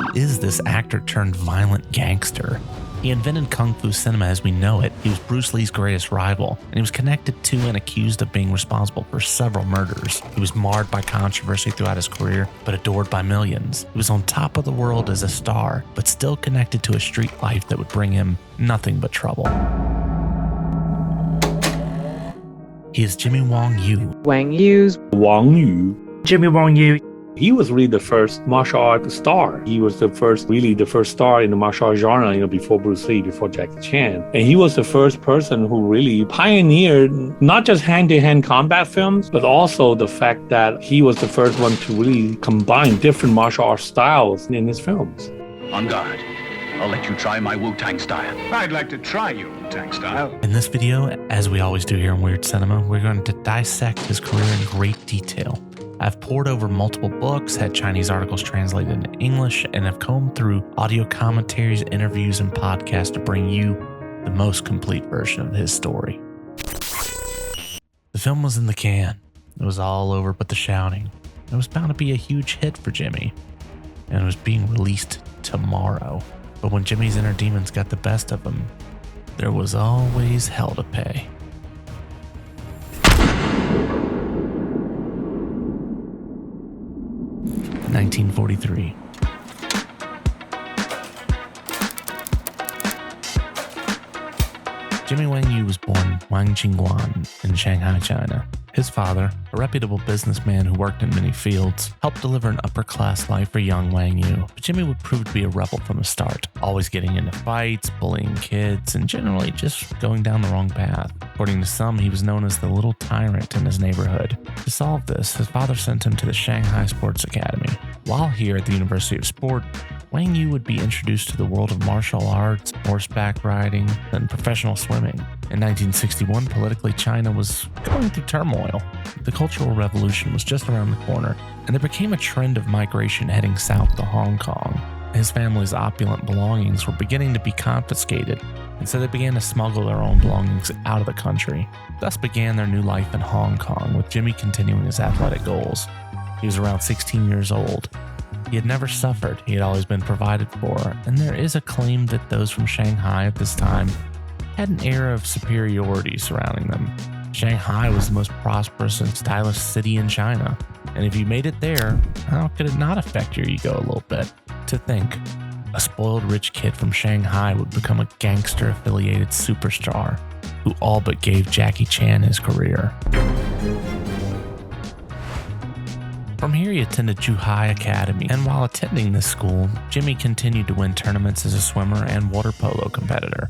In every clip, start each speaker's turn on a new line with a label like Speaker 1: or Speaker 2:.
Speaker 1: who is this actor turned violent gangster? He invented Kung Fu cinema as we know it. He was Bruce Lee's greatest rival, and he was connected to and accused of being responsible for several murders. He was marred by controversy throughout his career, but adored by millions. He was on top of the world as a star, but still connected to a street life that would bring him nothing but trouble. He is Jimmy Wang Yu.
Speaker 2: Wang Yu's
Speaker 3: Wang Yu.
Speaker 4: Jimmy Wang Yu.
Speaker 3: He was really the first martial art star. He was the first star in the martial art genre, before Bruce Lee, before Jackie Chan. And he was the first person who really pioneered not just hand-to-hand combat films, but also the fact that he was the first one to really combine different martial art styles in his films.
Speaker 5: On guard. I'll let you try my Wu-Tang style.
Speaker 6: I'd like to try your Wu-Tang style.
Speaker 1: In this video, as we always do here in Weird Cinema, we're going to dissect his career in great detail. I've pored over multiple books, had Chinese articles translated into English, and have combed through audio commentaries, interviews, and podcasts to bring you the most complete version of his story. The film was in the can. It was all over but the shouting. It was bound to be a huge hit for Jimmy, and it was being released tomorrow. But when Jimmy's inner demons got the best of him, there was always hell to pay. In 1943. Jimmy Wang Yu was born Wang Jingguan in Shanghai, China. His father, a reputable businessman who worked in many fields, helped deliver an upper-class life for young Wang Yu. But Jimmy would prove to be a rebel from the start, always getting into fights, bullying kids, and generally just going down the wrong path. According to some, he was known as the little tyrant in his neighborhood. To solve this, his father sent him to the Shanghai Sports Academy. While here at the University of Sport, Wang Yu would be introduced to the world of martial arts, horseback riding, and professional swimming. In 1961, politically, China was going through turmoil. The Cultural Revolution was just around the corner, and there became a trend of migration heading south to Hong Kong. His family's opulent belongings were beginning to be confiscated, and so they began to smuggle their own belongings out of the country. Thus began their new life in Hong Kong, with Jimmy continuing his athletic goals. He was around 16 years old. He had never suffered, he had always been provided for, and there is a claim that those from Shanghai at this time had an air of superiority surrounding them. Shanghai was the most prosperous and stylish city in China, and if you made it there, how could it not affect your ego a little bit? To think, a spoiled rich kid from Shanghai would become a gangster-affiliated superstar who all but gave Jackie Chan his career. From here, he attended Zhuhai Academy, and while attending this school, Jimmy continued to win tournaments as a swimmer and water polo competitor.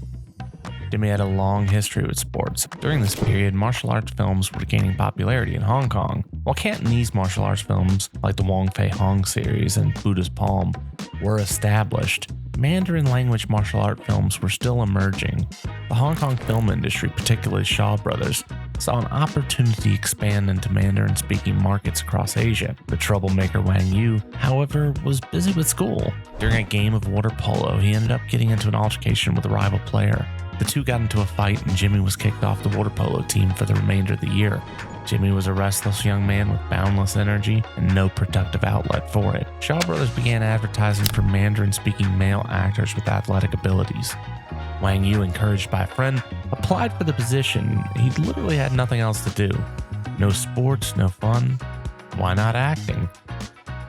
Speaker 1: Jimmy had a long history with sports. During this period, martial arts films were gaining popularity in Hong Kong, while Cantonese martial arts films like the Wong Fei Hong series and Buddha's Palm were established. Mandarin language martial art films were still emerging. The Hong Kong film industry, particularly Shaw Brothers, saw an opportunity to expand into Mandarin-speaking markets across Asia. The troublemaker Wang Yu, however, was busy with school. During a game of water polo, he ended up getting into an altercation with a rival player. The two got into a fight and Jimmy was kicked off the water polo team for the remainder of the year. Jimmy was a restless young man with boundless energy and no productive outlet for it. Shaw Brothers began advertising for Mandarin-speaking male actors with athletic abilities. Wang Yu, encouraged by a friend, applied for the position. He literally had nothing else to do. No sports, no fun. Why not acting?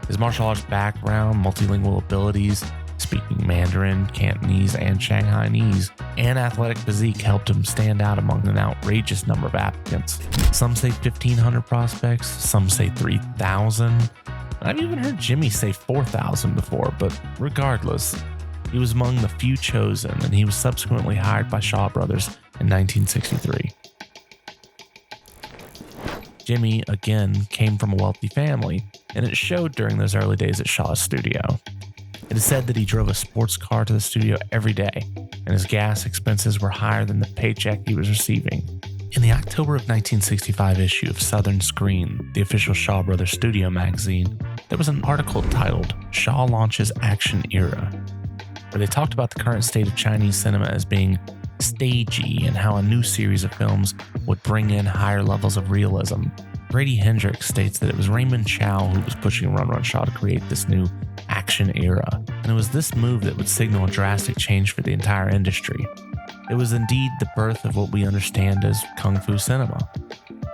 Speaker 1: His martial arts background, multilingual abilities, speaking Mandarin, Cantonese, and Shanghainese, and athletic physique helped him stand out among an outrageous number of applicants. Some say 1,500 prospects, some say 3,000. I've even heard Jimmy say 4,000 before, but regardless, he was among the few chosen, and he was subsequently hired by Shaw Brothers in 1963. Jimmy, again, came from a wealthy family, and it showed during those early days at Shaw's studio. It is said that he drove a sports car to the studio every day, and his gas expenses were higher than the paycheck he was receiving. In the October of 1965 issue of Southern Screen, the official Shaw Brothers studio magazine, there was an article titled Shaw Launches Action Era, where they talked about the current state of Chinese cinema as being stagey and how a new series of films would bring in higher levels of realism. Grady Hendrix states that it was Raymond Chow who was pushing Run Run Shaw to create this new action era. and it was this move that would signal a drastic change for the entire industry. It was indeed the birth of what we understand as Kung Fu cinema.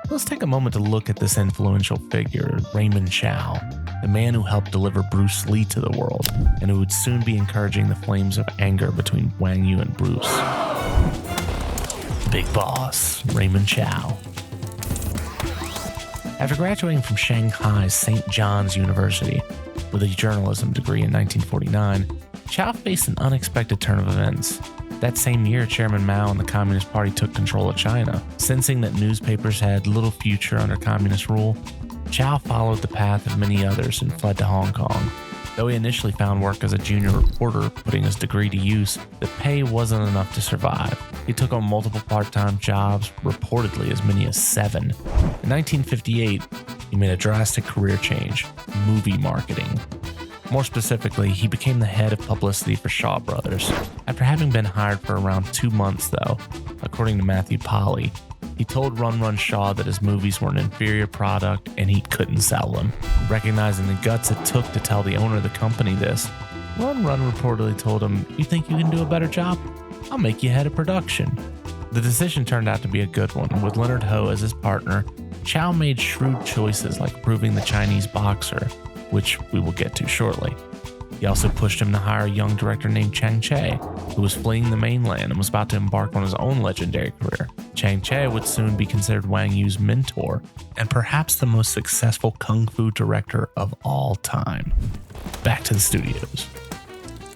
Speaker 1: Let's take a moment to look at this influential figure, Raymond Chow, the man who helped deliver Bruce Lee to the world, and who would soon be encouraging the flames of anger between Wang Yu and Bruce. Big boss, Raymond Chow. After graduating from Shanghai's St. John's University with a journalism degree in 1949, Chow faced an unexpected turn of events. That same year, Chairman Mao and the Communist Party took control of China. Sensing that newspapers had little future under communist rule, Chow followed the path of many others and fled to Hong Kong. Though he initially found work as a junior reporter, putting his degree to use, the pay wasn't enough to survive. He took on multiple part-time jobs, reportedly as many as 7. In 1958, he made a drastic career change: movie marketing. More specifically, he became the head of publicity for Shaw Brothers. After having been hired for around 2 months, though, according to Matthew Polly, he told Run Run Shaw that his movies were an inferior product and he couldn't sell them. Recognizing the guts it took to tell the owner of the company this, Run Run reportedly told him, "You think you can do a better job? I'll make you head of production." The decision turned out to be a good one. With Leonard Ho as his partner, Chow made shrewd choices like approving the Chinese boxer, which we will get to shortly. He also pushed him to hire a young director named Chang Che, who was fleeing the mainland and was about to embark on his own legendary career. Chang Che would soon be considered Wang Yu's mentor and perhaps the most successful kung fu director of all time. Back to the studios.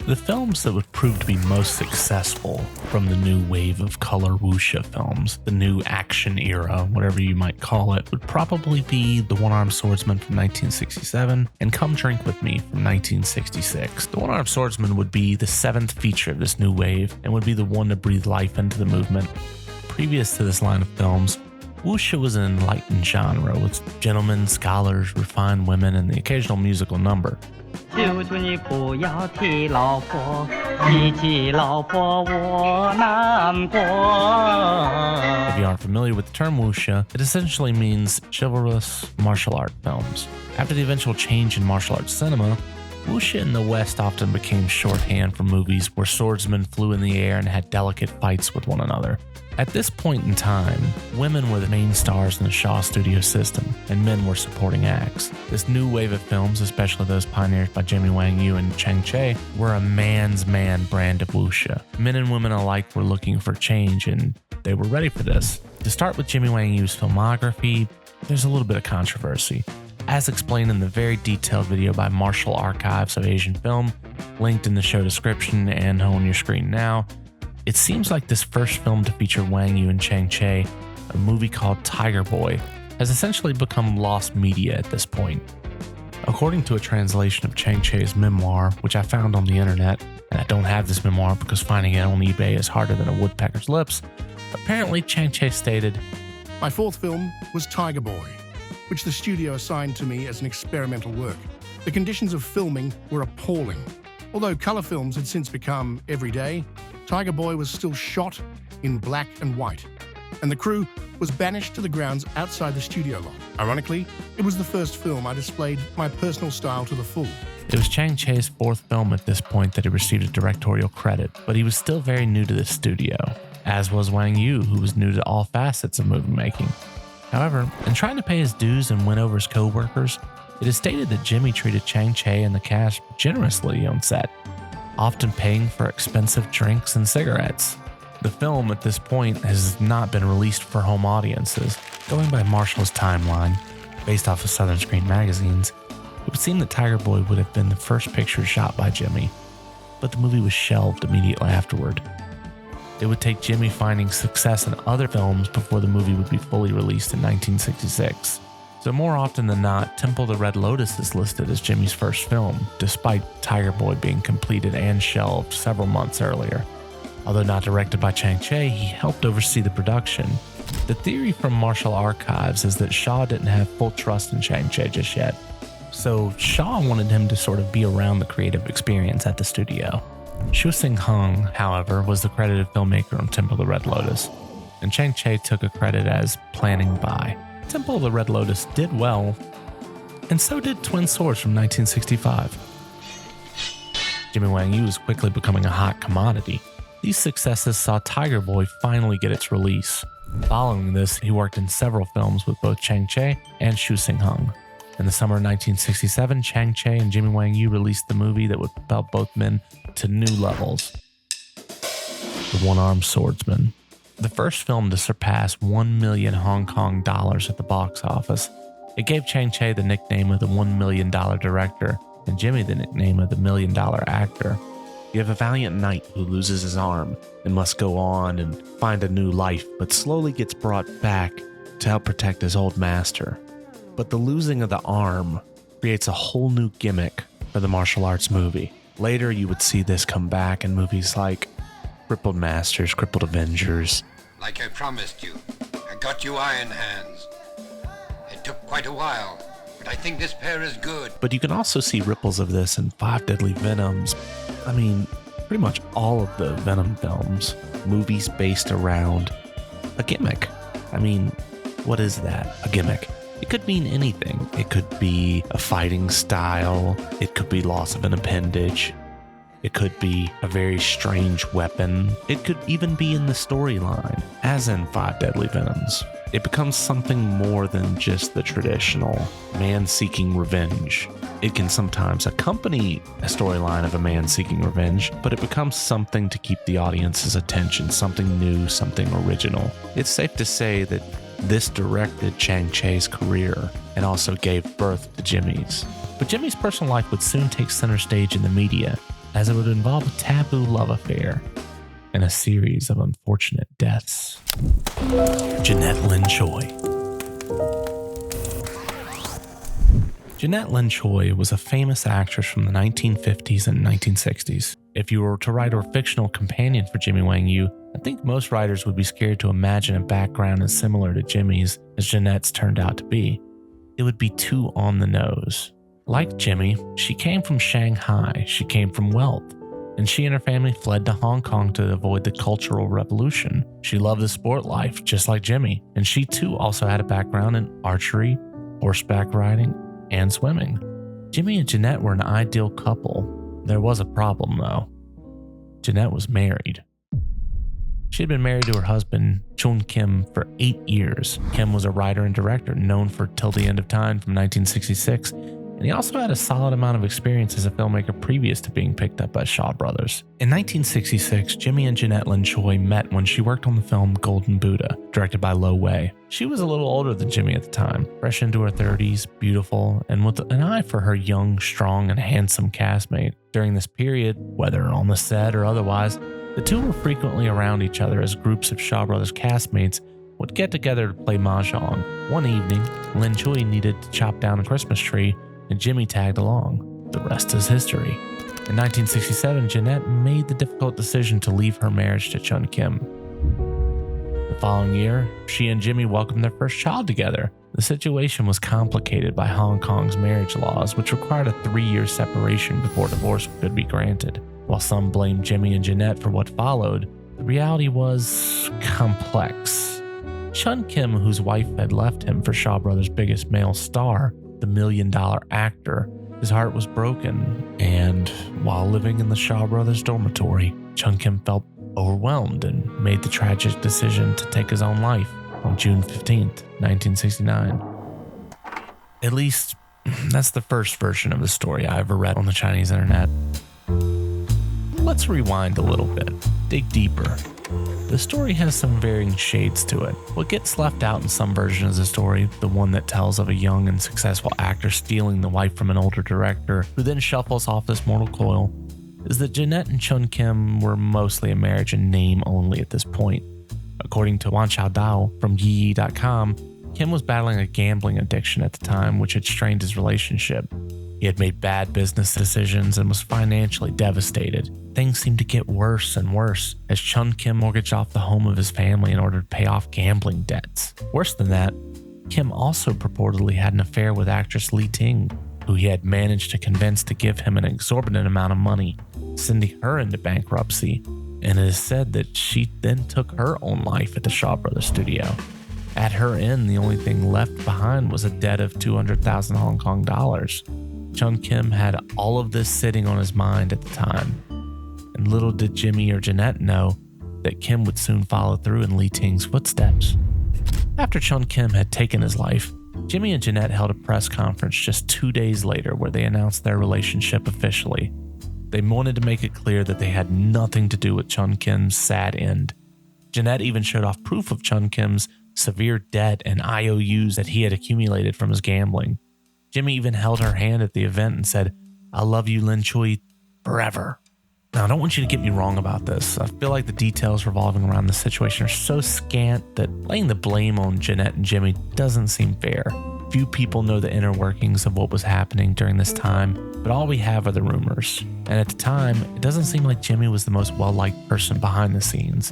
Speaker 1: The films that would prove to be most successful from the new wave of color wuxia films, the new action era, whatever you might call it, would probably be The One-Armed Swordsman from 1967 and Come Drink With Me from 1966. The One-Armed Swordsman would be the 7th feature of this new wave and would be the one to breathe life into the movement. Previous to this line of films, wuxia was an enlightened genre with gentlemen, scholars, refined women, and the occasional musical number. If you aren't familiar with the term wuxia, it essentially means chivalrous martial art films. After the eventual change in martial arts cinema, wuxia in the West often became shorthand for movies where swordsmen flew in the air and had delicate fights with one another. At this point in time, women were the main stars in the Shaw studio system, and men were supporting acts. This new wave of films, especially those pioneered by Jimmy Wang Yu and Chang Che, were a man's man brand of wuxia. Men and women alike were looking for change, and they were ready for this. To start with Jimmy Wang Yu's filmography, there's a little bit of controversy. As explained in the very detailed video by Martial Archives of Asian Film, linked in the show description and on your screen now, it seems like this first film to feature Wang Yu and Chang Che, a movie called Tiger Boy, has essentially become lost media at this point. According to a translation of Chang Che's memoir, which I found on the internet, and I don't have this memoir because finding it on eBay is harder than a woodpecker's lips, apparently Chang Che stated,
Speaker 2: "My 4th film was Tiger Boy, which the studio assigned to me as an experimental work. The conditions of filming were appalling. Although color films had since become everyday, Tiger Boy was still shot in black and white, and the crew was banished to the grounds outside the studio lot. Ironically, it was the first film I displayed my personal style to the full."
Speaker 1: It was Chang Che's 4th film at this point that he received a directorial credit, but he was still very new to the studio, as was Wang Yu, who was new to all facets of movie making. However, in trying to pay his dues and win over his co-workers, it is stated that Jimmy treated Chang Che and the cast generously on set, often paying for expensive drinks and cigarettes. The film at this point has not been released for home audiences. Going by Marshall's timeline, based off of Southern Screen magazines, it would seem that Tiger Boy would have been the first picture shot by Jimmy, but the movie was shelved immediately afterward. It would take Jimmy finding success in other films before the movie would be fully released in 1966. So more often than not, Temple of the Red Lotus is listed as Jimmy's first film, despite Tiger Boy being completed and shelved several months earlier. Although not directed by Chang Che, he helped oversee the production. The theory from Martial Archives is that Shaw didn't have full trust in Chang Che just yet, so Shaw wanted him to sort of be around the creative experience at the studio. Shu Sing-hung, however, was the credited filmmaker on Temple of the Red Lotus, and Chang Che took a credit as planning by. Temple of the Red Lotus did well, and so did Twin Swords from 1965. Jimmy Wang Yu was quickly becoming a hot commodity. These successes saw Tiger Boy finally get its release. Following this, he worked in several films with both Chang Che and Shu Sing-hung. In the summer of 1967, Chang Che and Jimmy Wang Yu released the movie that would propel both men to new levels, The One-Armed Swordsman. The first film to surpass 1 million Hong Kong dollars at the box office. It gave Chang Che the nickname of the $1 million director and Jimmy the nickname of the $1 million actor. You have a valiant knight who loses his arm and must go on and find a new life, but slowly gets brought back to help protect his old master. But the losing of the arm creates a whole new gimmick for the martial arts movie. Later, you would see this come back in movies like Crippled Masters, Crippled Avengers.
Speaker 4: Like I promised you, I got you Iron Hands. It took quite a while, but I think this pair is good.
Speaker 1: But you can also see ripples of this in Five Deadly Venoms. I mean, pretty much all of the Venom films, movies based around a gimmick. I mean, what is that? A gimmick. It could mean anything. It could be a fighting style. It could be loss of an appendage. It could be a very strange weapon. It could even be in the storyline, as in Five Deadly Venoms. It becomes something more than just the traditional man seeking revenge. It can sometimes accompany a storyline of a man seeking revenge, but it becomes something to keep the audience's attention, something new, something original. It's safe to say that this directed Chang Che's career and also gave birth to Jimmy's. But Jimmy's personal life would soon take center stage in the media, as it would involve a taboo love affair and a series of unfortunate deaths. Jeanette Lin Tsui. Jeanette Lin Tsui was a famous actress from the 1950s and 1960s. If you were to write a fictional companion for Jimmy Wang Yu, I think most writers would be scared to imagine a background as similar to Jimmy's as Jeanette's turned out to be. It would be too on the nose. Like Jimmy, she came from Shanghai, she came from wealth, and she and her family fled to Hong Kong to avoid the Cultural Revolution. She loved the sport life, just like Jimmy, and she too also had a background in archery, horseback riding, and swimming. Jimmy and Jeanette were an ideal couple. There was a problem though. Jeanette was married. She had been married to her husband, Chun Kim, for 8 years. Kim was a writer and director known for Till the End of Time from 1966, and he also had a solid amount of experience as a filmmaker previous to being picked up by Shaw Brothers. In 1966, Jimmy and Jeanette Lin Tsui met when she worked on the film Golden Buddha, directed by Lo Wei. She was a little older than Jimmy at the time, fresh into her 30s, beautiful, and with an eye for her young, strong, and handsome castmate. During this period, whether on the set or otherwise, the two were frequently around each other as groups of Shaw Brothers castmates would get together to play mahjong. One evening, Lin Tsui needed to chop down a Christmas tree, and Jimmy tagged along. The rest is history. In 1967, Jeanette made the difficult decision to leave her marriage to Chun Kim. The following year, she and Jimmy welcomed their first child together. The situation was complicated by Hong Kong's marriage laws, which required a 3-year separation before divorce could be granted. While some blamed Jimmy and Jeanette for what followed, the reality was complex. Chun Kim, whose wife had left him for Shaw Brothers' biggest male star, the $1 million actor, his heart was broken, and while living in the Shaw Brothers dormitory, Chun Kim felt overwhelmed and made the tragic decision to take his own life on June 15th, 1969. At least, that's the first version of the story I ever read on the Chinese internet. Let's rewind a little bit, dig deeper. The story has some varying shades to it. What gets left out in some versions of the story, the one that tells of a young and successful actor stealing the wife from an older director who then shuffles off this mortal coil, is that Jeanette and Chun Kim were mostly a marriage in name only at this point. According to Wan Chao Dao from Yi.com, Kim was battling a gambling addiction at the time, which had strained his relationship. He had made bad business decisions and was financially devastated. Things seemed to get worse and worse as Chun Kim mortgaged off the home of his family in order to pay off gambling debts. Worse than that, Kim also purportedly had an affair with actress Li Ting, who he had managed to convince to give him an exorbitant amount of money, sending her into bankruptcy, and it is said that she then took her own life at the Shaw Brothers studio. At her end, the only thing left behind was a debt of 200,000 Hong Kong dollars. Chung Kim had all of this sitting on his mind at the time, and little did Jimmy or Jeanette know that Kim would soon follow through in Lee Ting's footsteps. After Chung Kim had taken his life, Jimmy and Jeanette held a press conference just 2 days later where they announced their relationship officially. They wanted to make it clear that they had nothing to do with Chung Kim's sad end. Jeanette even showed off proof of Chung Kim's severe debt and IOUs that he had accumulated from his gambling. Jimmy even held her hand at the event and said, "I love you, Lin Tsui, forever." Now, I don't want you to get me wrong about this. I feel like the details revolving around the situation are so scant that laying the blame on Jeanette and Jimmy doesn't seem fair. Few people know the inner workings of what was happening during this time, but all we have are the rumors. And at the time, it doesn't seem like Jimmy was the most well-liked person behind the scenes,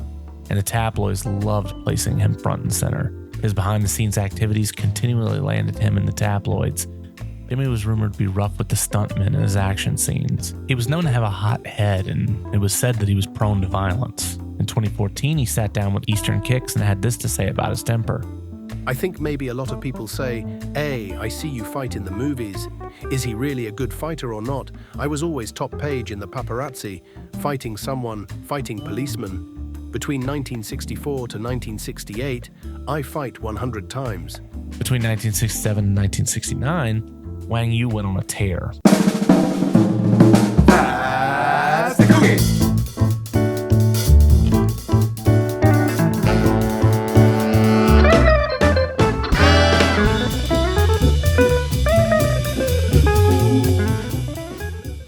Speaker 1: and the tabloids loved placing him front and center. His behind-the-scenes activities continually landed him in the tabloids. Jimmy was rumored to be rough with the stuntmen in his action scenes. He was known to have a hot head, and it was said that he was prone to violence. In 2014, he sat down with Eastern Kicks and had this to say about his temper.
Speaker 7: I think maybe a lot of people say, "Hey, I see you fight in the movies. Is he really a good fighter or not? I was always top page in the paparazzi, fighting policemen. Between 1964 to 1968, I fight 100 times.
Speaker 1: Between 1967 and 1969, Wang Yu went on a tear.
Speaker 8: That's the cookie.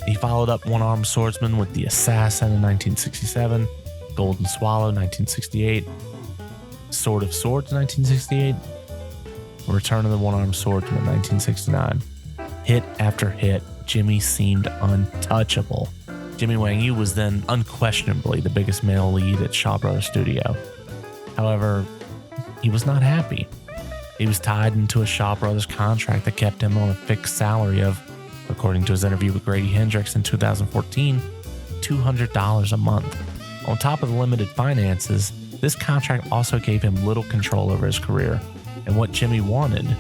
Speaker 1: He followed up One-Armed Swordsman with The Assassin in 1967, Golden Swallow 1968, Sword of Swords 1968, Return of the One-Armed Swordsman 1969. Hit after hit, Jimmy seemed untouchable. Jimmy Wang Yu was then unquestionably the biggest male lead at Shaw Brothers Studio. However, he was not happy. He was tied into a Shaw Brothers contract that kept him on a fixed salary of, according to his interview with Grady Hendrix in 2014, $200 a month. On top of the limited finances, this contract also gave him little control over his career, and what Jimmy wanted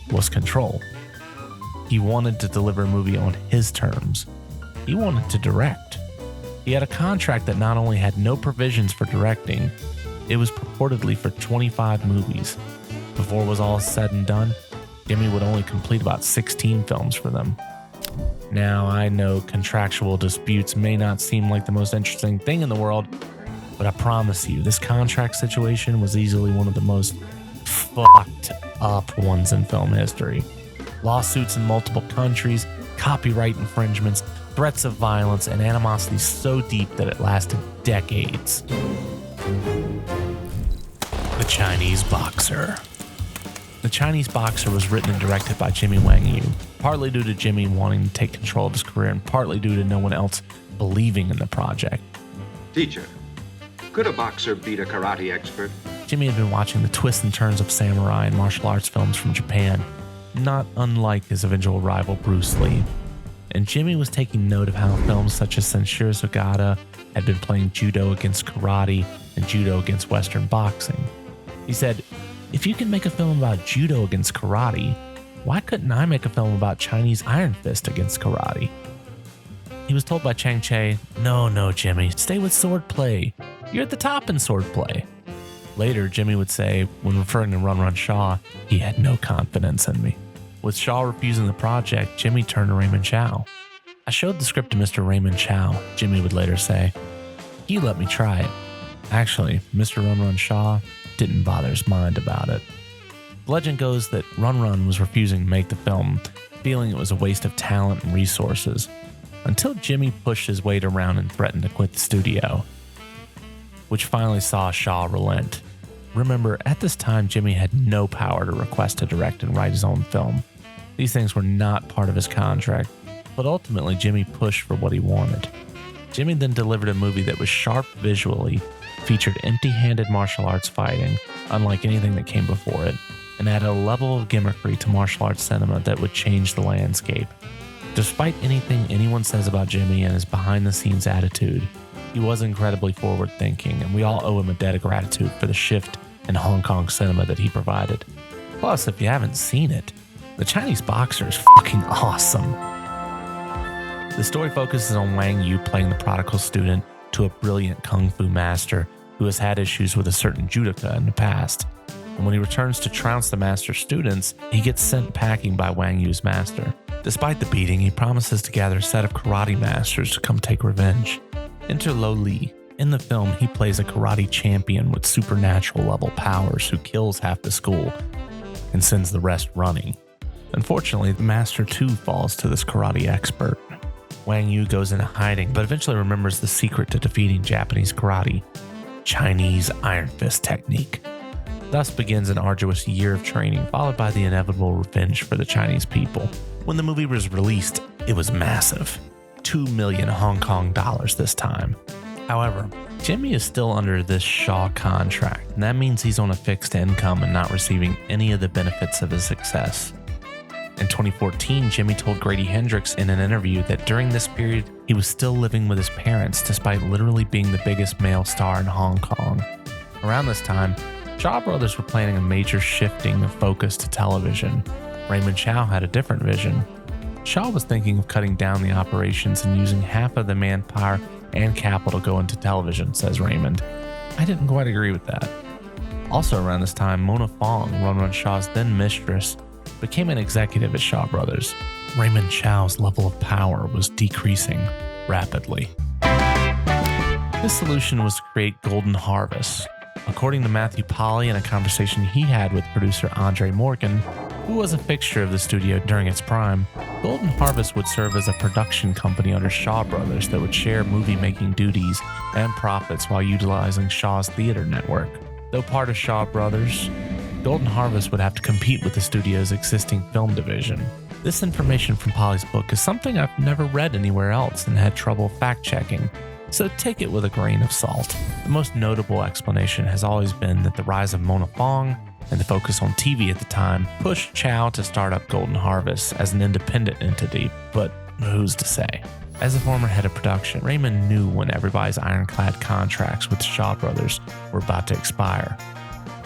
Speaker 1: was control. He wanted to deliver a movie on his terms. He wanted to direct. He had a contract that not only had no provisions for directing, it was purportedly for 25 movies. Before it was all said and done, Jimmy would only complete about 16 films for them. Now, I know contractual disputes may not seem like the most interesting thing in the world, but I promise you, this contract situation was easily one of the most fucked up ones in film history. Lawsuits in multiple countries, copyright infringements, threats of violence, and animosity so deep that it lasted decades. The Chinese Boxer. The Chinese Boxer was written and directed by Jimmy Wang Yu, partly due to Jimmy wanting to take control of his career and partly due to no one else believing in the project.
Speaker 9: Teacher, could a boxer beat a karate expert?
Speaker 1: Jimmy had been watching the twists and turns of samurai and martial arts films from Japan, not unlike his eventual rival Bruce Lee. And Jimmy was taking note of how films such as Senshiro Sagata had been playing judo against karate and judo against Western boxing. He said, "If you can make a film about judo against karate, why couldn't I make a film about Chinese iron fist against karate?" He was told by Chang Che, No, Jimmy, stay with swordplay. You're at the top in swordplay." Later, Jimmy would say, when referring to Run Run Shaw, he had no confidence in me. With Shaw refusing the project, Jimmy turned to Raymond Chow. "I showed the script to Mr. Raymond Chow," Jimmy would later say. "He let me try it. Actually, Mr. Run Run Shaw didn't bother his mind about it." The legend goes that Run Run was refusing to make the film, feeling it was a waste of talent and resources, until Jimmy pushed his weight around and threatened to quit the studio, which finally saw Shaw relent. Remember, at this time, Jimmy had no power to request to direct and write his own film. These things were not part of his contract, but ultimately Jimmy pushed for what he wanted. Jimmy then delivered a movie that was sharp visually, featured empty-handed martial arts fighting, unlike anything that came before it, and added a level of gimmickry to martial arts cinema that would change the landscape. Despite anything anyone says about Jimmy and his behind-the-scenes attitude, he was incredibly forward-thinking, and we all owe him a debt of gratitude for the shift in Hong Kong cinema that he provided. Plus, if you haven't seen it, The Chinese Boxer is fucking awesome. The story focuses on Wang Yu playing the prodigal student to a brilliant kung fu master who has had issues with a certain judoka in the past. And when he returns to trounce the master's students, he gets sent packing by Wang Yu's master. Despite the beating, he promises to gather a set of karate masters to come take revenge. Enter Lo Li. In the film, he plays a karate champion with supernatural level powers who kills half the school and sends the rest running. Unfortunately, the master too falls to this karate expert. Wang Yu goes into hiding, but eventually remembers the secret to defeating Japanese karate: Chinese Iron Fist technique. Thus begins an arduous year of training, followed by the inevitable revenge for the Chinese people. When the movie was released, it was massive. 2 million Hong Kong dollars this time. However, Jimmy is still under this Shaw contract, and that means he's on a fixed income and not receiving any of the benefits of his success. In 2014, Jimmy told Grady Hendrix in an interview that during this period, he was still living with his parents despite literally being the biggest male star in Hong Kong. Around this time, Shaw Brothers were planning a major shifting of focus to television. Raymond Chow had a different vision. Shaw was thinking of cutting down the operations and using half of the manpower and capital go into television, says Raymond. I didn't quite agree with that. Also around this time, Mona Fong, Run Run Shaw's then mistress, became an executive at Shaw Brothers. Raymond Chow's level of power was decreasing rapidly. His solution was to create Golden Harvest. According to Matthew Polly in a conversation he had with producer Andre Morgan, who was a fixture of the studio during its prime, Golden Harvest would serve as a production company under Shaw Brothers that would share movie-making duties and profits while utilizing Shaw's theater network. Though part of Shaw Brothers, Golden Harvest would have to compete with the studio's existing film division. This information from Polly's book is something I've never read anywhere else and had trouble fact-checking, so take it with a grain of salt. The most notable explanation has always been that the rise of Mona Fong and the focus on TV at the time pushed Chow to start up Golden Harvest as an independent entity, but who's to say? As a former head of production, Raymond knew when everybody's ironclad contracts with Shaw Brothers were about to expire.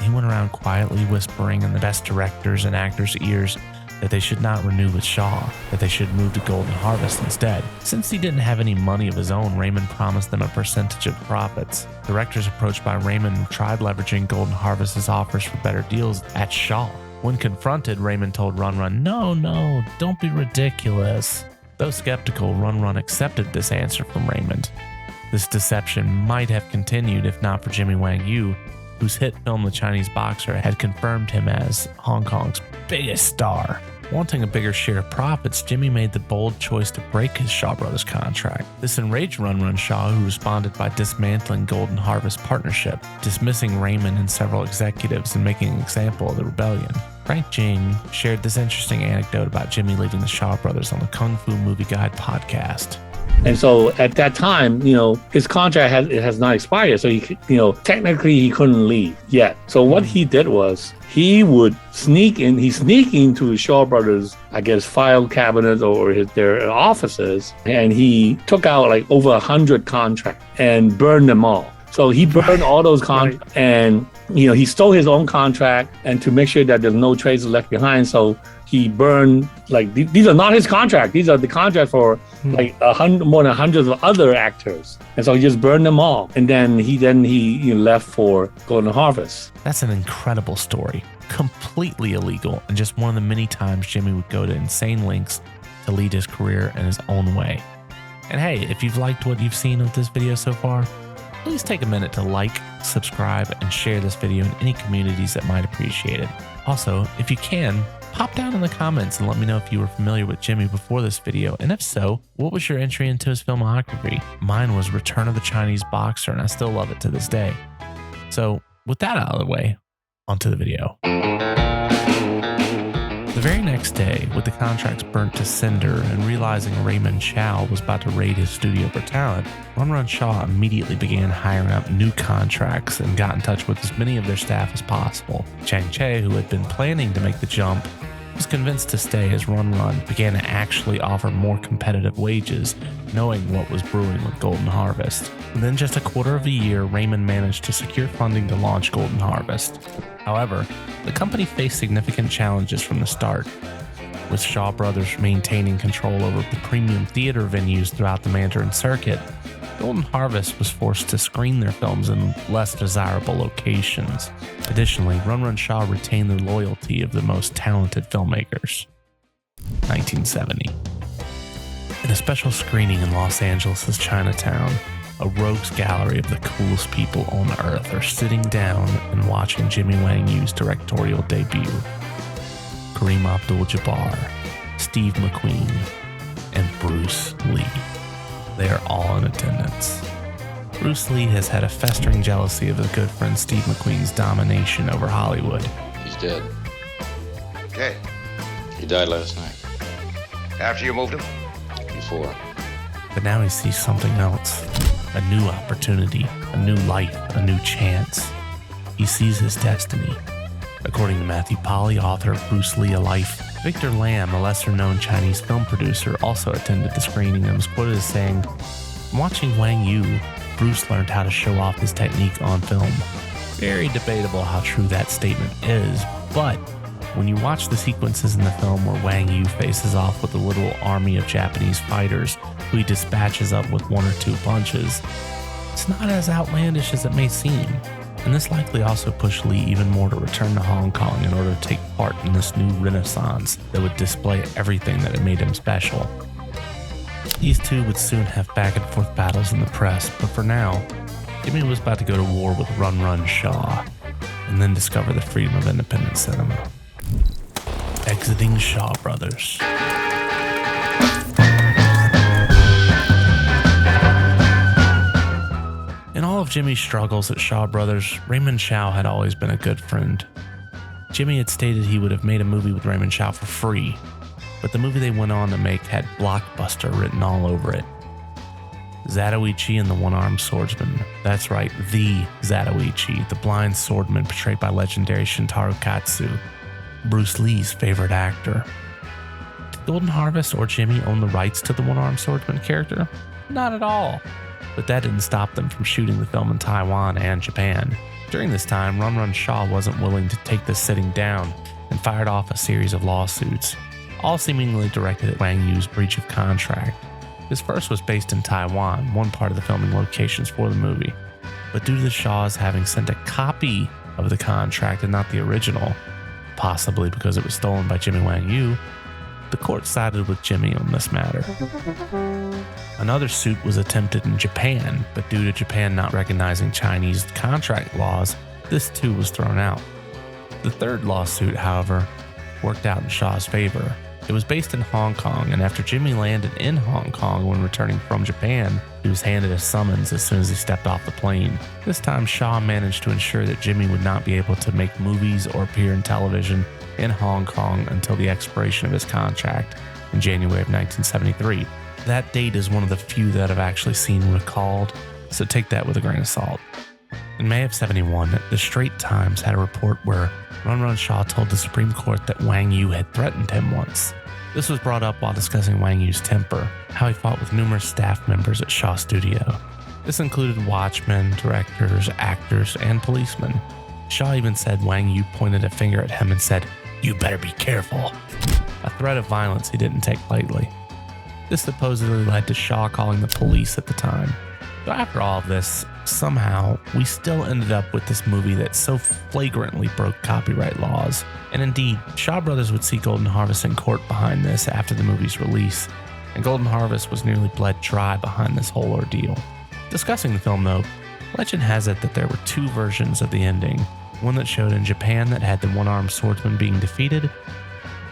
Speaker 1: He went around quietly whispering in the best directors and actors' ears that they should not renew with Shaw, that they should move to Golden Harvest instead. Since he didn't have any money of his own, Raymond promised them a percentage of profits. Directors approached by Raymond tried leveraging Golden Harvest's offers for better deals at Shaw. When confronted, Raymond told Run Run, No, don't be ridiculous. Though skeptical, Run Run accepted this answer from Raymond. This deception might have continued if not for Jimmy Wang Yu, whose hit film The Chinese Boxer had confirmed him as Hong Kong's biggest star. Wanting a bigger share of profits, Jimmy made the bold choice to break his Shaw Brothers contract. This enraged Run Run Shaw, who responded by dismantling Golden Harvest partnership, dismissing Raymond and several executives and making an example of the rebellion. Frank Jing shared this interesting anecdote about Jimmy leaving the Shaw Brothers on the Kung Fu Movie Guide podcast.
Speaker 3: And so at that time, his contract has not expired. So technically he couldn't leave yet. So what he did was he would sneak into Shaw Brothers, I guess, file cabinets or their offices. And he took out like over 100 contracts and burned them all. So he burned all those contracts and, he stole his own contract and to make sure that there's no traces left behind. So he burned, these are not his contract. These are the contract for more than hundreds of other actors. And so he just burned them all. And then he left for Golden Harvest.
Speaker 1: That's an incredible story. Completely illegal and just one of the many times Jimmy would go to insane lengths to lead his career in his own way. And hey, if you've liked what you've seen of this video so far, please take a minute to like, subscribe, and share this video in any communities that might appreciate it. Also, if you can, pop down in the comments and let me know if you were familiar with Jimmy before this video, and if so, what was your entry into his filmography? Mine was Return of the Chinese Boxer, and I still love it to this day. So, with that out of the way, onto the video. The very next day, with the contracts burnt to cinder and realizing Raymond Chow was about to raid his studio for talent, Run Run Shaw immediately began hiring up new contracts and got in touch with as many of their staff as possible. Chang Che, who had been planning to make the jump, was convinced to stay as Run Run began to actually offer more competitive wages, knowing what was brewing with Golden Harvest. Within just a quarter of a year, Raymond managed to secure funding to launch Golden Harvest. However, the company faced significant challenges from the start. With Shaw Brothers maintaining control over the premium theater venues throughout the Mandarin circuit, Golden Harvest was forced to screen their films in less desirable locations. Additionally, Run Run Shaw retained the loyalty of the most talented filmmakers. 1970. In a special screening in Los Angeles' Chinatown, a rogues gallery of the coolest people on earth are sitting down and watching Jimmy Wang Yu's directorial debut. Kareem Abdul-Jabbar, Steve McQueen, and Bruce Lee. They are all in attendance. Bruce Lee has had a festering jealousy of his good friend Steve McQueen's domination over Hollywood.
Speaker 10: He's dead.
Speaker 9: Okay.
Speaker 10: He died last night.
Speaker 9: After you moved him?
Speaker 10: Before.
Speaker 1: But now he sees something else. A new opportunity, a new life, a new chance. He sees his destiny. According to Matthew Polly, author of Bruce Lee: A Life, Victor Lam, a lesser-known Chinese film producer, also attended the screening and was quoted as saying, "Watching Wang Yu, Bruce learned how to show off his technique on film." Very debatable how true that statement is, but when you watch the sequences in the film where Wang Yu faces off with a little army of Japanese fighters who he dispatches up with one or two punches, it's not as outlandish as it may seem. And this likely also pushed Lee even more to return to Hong Kong in order to take part in this new renaissance that would display everything that had made him special. These two would soon have back and forth battles in the press, but for now, Jimmy was about to go to war with Run Run Shaw, and then discover the freedom of independent cinema. Exiting Shaw Brothers. In all of Jimmy's struggles at Shaw Brothers, Raymond Chow had always been a good friend. Jimmy had stated he would have made a movie with Raymond Chow for free, but the movie they went on to make had blockbuster written all over it. Zatoichi and the One-Armed Swordsman. That's right, the Zatoichi, the blind swordman portrayed by legendary Shintaro Katsu, Bruce Lee's favorite actor. Did Golden Harvest or Jimmy own the rights to the One-Armed Swordsman character? Not at all. But that didn't stop them from shooting the film in Taiwan and Japan. During this time, Run Run Shaw wasn't willing to take this sitting down and fired off a series of lawsuits, all seemingly directed at Wang Yu's breach of contract. His first was based in Taiwan, one part of the filming locations for the movie. But due to the Shaws having sent a copy of the contract and not the original, possibly because it was stolen by Jimmy Wang Yu, the court sided with Jimmy on this matter. Another suit was attempted in Japan, but due to Japan not recognizing Chinese contract laws, this too was thrown out. The third lawsuit, however, worked out in Shaw's favor. It was based in Hong Kong, and after Jimmy landed in Hong Kong when returning from Japan, he was handed a summons as soon as he stepped off the plane. This time, Shaw managed to ensure that Jimmy would not be able to make movies or appear in television in Hong Kong until the expiration of his contract in January of 1973. That date is one of the few that I've actually seen recalled, so take that with a grain of salt. In May of '71, the Straits Times had a report where Run Run Shaw told the Supreme Court that Wang Yu had threatened him once. This was brought up while discussing Wang Yu's temper, how he fought with numerous staff members at Shaw Studio. This included watchmen, directors, actors, and policemen. Shaw even said Wang Yu pointed a finger at him and said, "You better be careful," a threat of violence he didn't take lightly. This supposedly led to Shaw calling the police at the time. So after all of this, somehow, we still ended up with this movie that so flagrantly broke copyright laws. And indeed, Shaw Brothers would see Golden Harvest in court behind this after the movie's release, and Golden Harvest was nearly bled dry behind this whole ordeal. Discussing the film though, legend has it that there were two versions of the ending, one that showed in Japan that had the One-Armed Swordsman being defeated,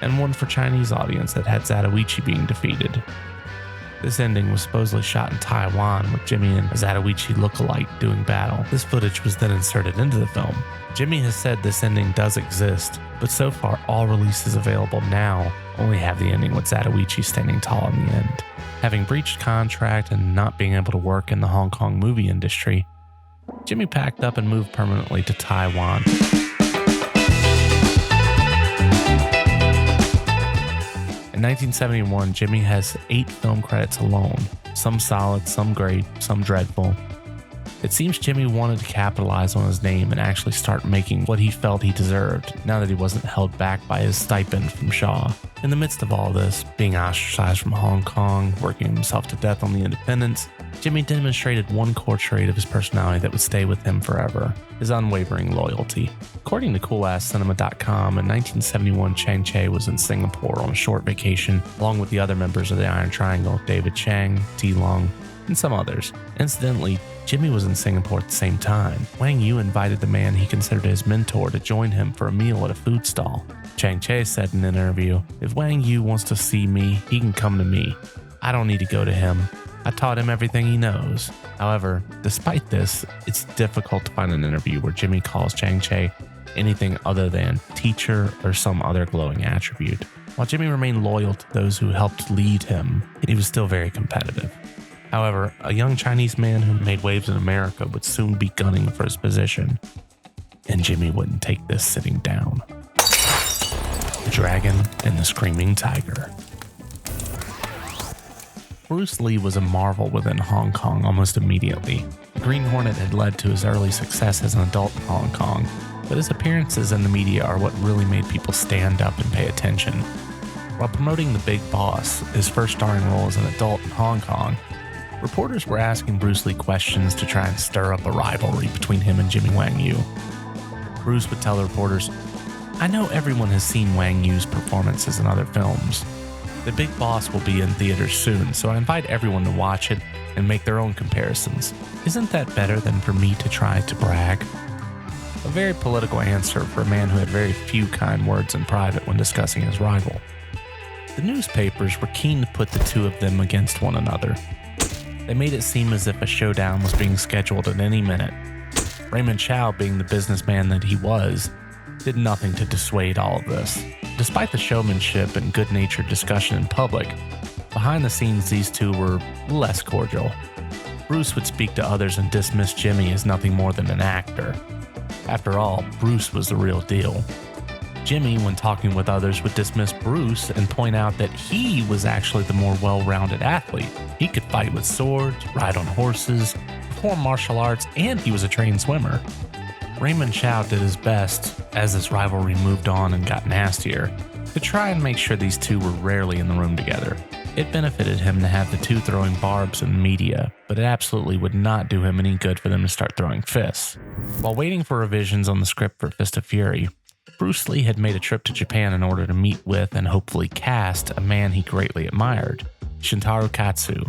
Speaker 1: and one for Chinese audience that had Zatoichi being defeated. This ending was supposedly shot in Taiwan with Jimmy and a Zatoichi look-alike doing battle. This footage was then inserted into the film. Jimmy has said this ending does exist, but so far all releases available now only have the ending with Zatoichi standing tall in the end. Having breached contract and not being able to work in the Hong Kong movie industry, Jimmy packed up and moved permanently to Taiwan. In 1971, Jimmy has 8 film credits alone, some solid, some great, some dreadful. It seems Jimmy wanted to capitalize on his name and actually start making what he felt he deserved, now that he wasn't held back by his stipend from Shaw. In the midst of all this, being ostracized from Hong Kong, working himself to death on the independents, Jimmy demonstrated one core trait of his personality that would stay with him forever: his unwavering loyalty. According to CoolAssCinema.com, in 1971, Chang Cheh was in Singapore on a short vacation, along with the other members of the Iron Triangle, David Chang, T. Lung, and some others. Incidentally, Jimmy was in Singapore at the same time. Wang Yu invited the man he considered his mentor to join him for a meal at a food stall. Chang Cheh said in an interview, "If Wang Yu wants to see me, he can come to me. I don't need to go to him. I taught him everything he knows." However, despite this, it's difficult to find an interview where Jimmy calls Chang Cheh anything other than teacher or some other glowing attribute. While Jimmy remained loyal to those who helped lead him, he was still very competitive. However, a young Chinese man who made waves in America would soon be gunning for his position, and Jimmy wouldn't take this sitting down. The Dragon and the Screaming Tiger. Bruce Lee was a marvel within Hong Kong almost immediately. The Green Hornet had led to his early success as an adult in Hong Kong, but his appearances in the media are what really made people stand up and pay attention. While promoting The Big Boss, his first starring role as an adult in Hong Kong, reporters were asking Bruce Lee questions to try and stir up a rivalry between him and Jimmy Wang Yu. Bruce would tell the reporters, "I know everyone has seen Wang Yu's performances in other films. The Big Boss will be in theaters soon, so I invite everyone to watch it and make their own comparisons. Isn't that better than for me to try to brag?" A very political answer for a man who had very few kind words in private when discussing his rival. The newspapers were keen to put the two of them against one another. They made it seem as if a showdown was being scheduled at any minute. Raymond Chow, being the businessman that he was, did nothing to dissuade all of this. Despite the showmanship and good-natured discussion in public, behind the scenes these two were less cordial. Bruce would speak to others and dismiss Jimmy as nothing more than an actor. After all, Bruce was the real deal. Jimmy, when talking with others, would dismiss Bruce and point out that he was actually the more well-rounded athlete. He could fight with swords, ride on horses, perform martial arts, and he was a trained swimmer. Raymond Chow did his best, as this rivalry moved on and got nastier, to try and make sure these two were rarely in the room together. It benefited him to have the two throwing barbs in the media, but it absolutely would not do him any good for them to start throwing fists. While waiting for revisions on the script for Fist of Fury, Bruce Lee had made a trip to Japan in order to meet with and hopefully cast a man he greatly admired, Shintaro Katsu,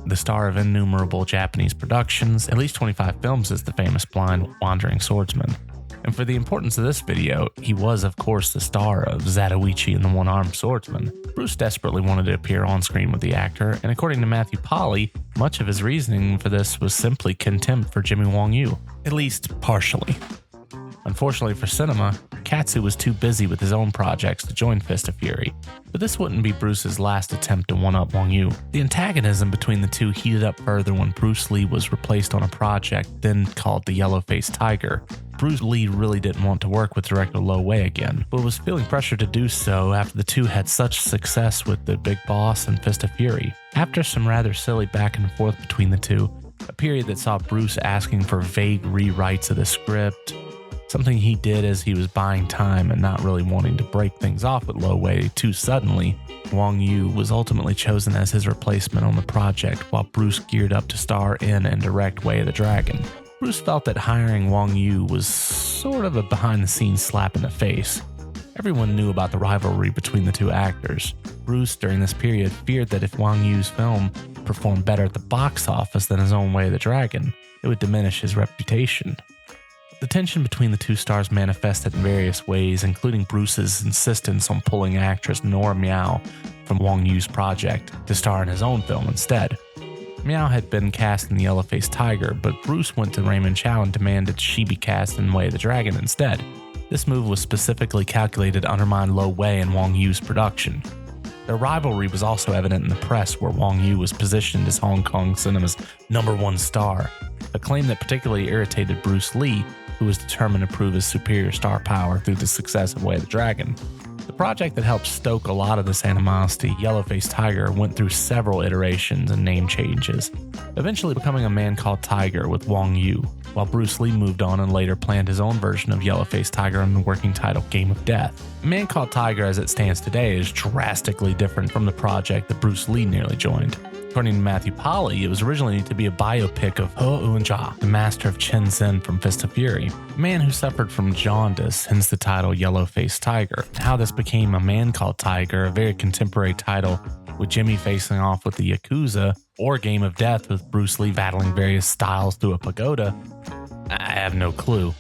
Speaker 1: the star of innumerable Japanese productions, at least 25 films as the famous blind wandering swordsman. And for the importance of this video, he was of course the star of Zatoichi and the One-Armed Swordsman. Bruce desperately wanted to appear on screen with the actor, and according to Matthew Polly, much of his reasoning for this was simply contempt for Jimmy Wang Yu, at least partially. Unfortunately for cinema, Katsu was too busy with his own projects to join Fist of Fury, but this wouldn't be Bruce's last attempt to one-up Wang Yu. The antagonism between the two heated up further when Bruce Lee was replaced on a project then called The Yellow-Faced Tiger. Bruce Lee really didn't want to work with director Lo Wei again, but was feeling pressure to do so after the two had such success with The Big Boss and Fist of Fury. After some rather silly back and forth between the two, a period that saw Bruce asking for vague rewrites of the script, something he did as he was buying time and not really wanting to break things off with Lo Wei too suddenly, Wang Yu was ultimately chosen as his replacement on the project while Bruce geared up to star in and direct Way of the Dragon. Bruce felt that hiring Wang Yu was sort of a behind-the-scenes slap in the face. Everyone knew about the rivalry between the two actors. Bruce, during this period, feared that if Wang Yu's film performed better at the box office than his own Way of the Dragon, it would diminish his reputation. The tension between the two stars manifested in various ways, including Bruce's insistence on pulling actress Nora Miao from Wang Yu's project to star in his own film instead. Miao had been cast in The Yellow-Faced Tiger, but Bruce went to Raymond Chow and demanded she be cast in Way of the Dragon instead. This move was specifically calculated to undermine Lo Wei and Wang Yu's production. Their rivalry was also evident in the press, where Wang Yu was positioned as Hong Kong cinema's #1 star, a claim that particularly irritated Bruce Lee, who was determined to prove his superior star power through the success of Way of the Dragon. The project that helped stoke a lot of this animosity, Yellow-Faced Tiger went through several iterations and name changes, eventually becoming A Man Called Tiger with Wang Yu, while Bruce Lee moved on and later planned his own version of Yellow-Faced Tiger in the working title Game of Death. A Man Called Tiger as it stands today is drastically different from the project that Bruce Lee nearly joined. According to Matthew Polly, it was originally to be a biopic of He Eun-ja, the master of Shenzhen from Fist of Fury, a man who suffered from jaundice, hence the title Yellow-Faced Tiger. How this became A Man Called Tiger, a very contemporary title with Jimmy facing off with the Yakuza, or Game of Death with Bruce Lee battling various styles through a pagoda, I have no clue.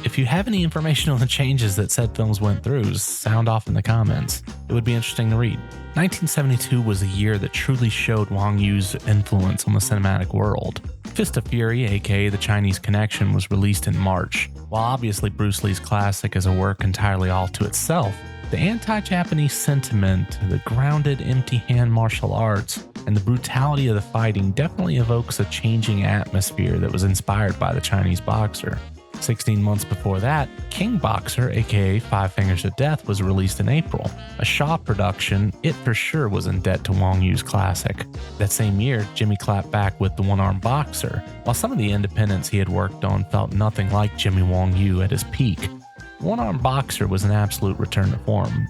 Speaker 1: If you have any information on the changes that said films went through, sound off in the comments. It would be interesting to read. 1972 was a year that truly showed Wang Yu's influence on the cinematic world. Fist of Fury, aka The Chinese Connection, was released in March. While obviously Bruce Lee's classic is a work entirely all to itself, the anti-Japanese sentiment, the grounded, empty-hand martial arts, and the brutality of the fighting definitely evokes a changing atmosphere that was inspired by the Chinese boxer. 16 months before that, King Boxer, aka Five Fingers of Death, was released in April. A Shaw production, it for sure was in debt to Wang Yu's classic. That same year, Jimmy clapped back with The One-Armed Boxer. While some of the independents he had worked on felt nothing like Jimmy Wang Yu at his peak, One-Armed Boxer was an absolute return to form.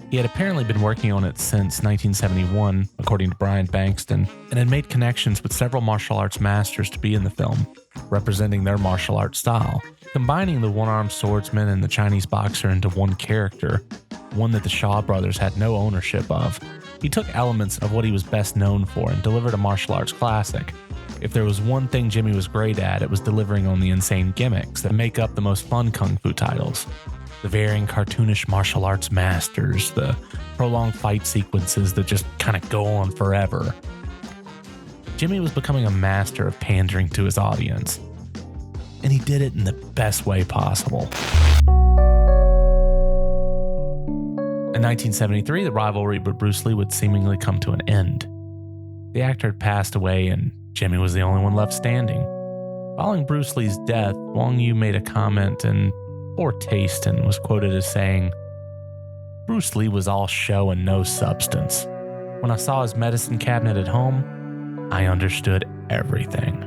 Speaker 1: He had apparently been working on it since 1971, according to Brian Bankston, and had made connections with several martial arts masters to be in the film, representing their martial arts style. Combining the One-Armed Swordsman and the Chinese boxer into one character, one that the Shaw brothers had no ownership of, he took elements of what he was best known for and delivered a martial arts classic. If there was one thing Jimmy was great at, it was delivering on the insane gimmicks that make up the most fun kung fu titles. The varying cartoonish martial arts masters, the prolonged fight sequences that just kind of go on forever. Jimmy was becoming a master of pandering to his audience, and he did it in the best way possible. In 1973, the rivalry with Bruce Lee would seemingly come to an end. The actor had passed away, and Jimmy was the only one left standing. Following Bruce Lee's death, Wang Yu made a comment in poor taste and was quoted as saying, "Bruce Lee was all show and no substance. When I saw his medicine cabinet at home, I understood everything."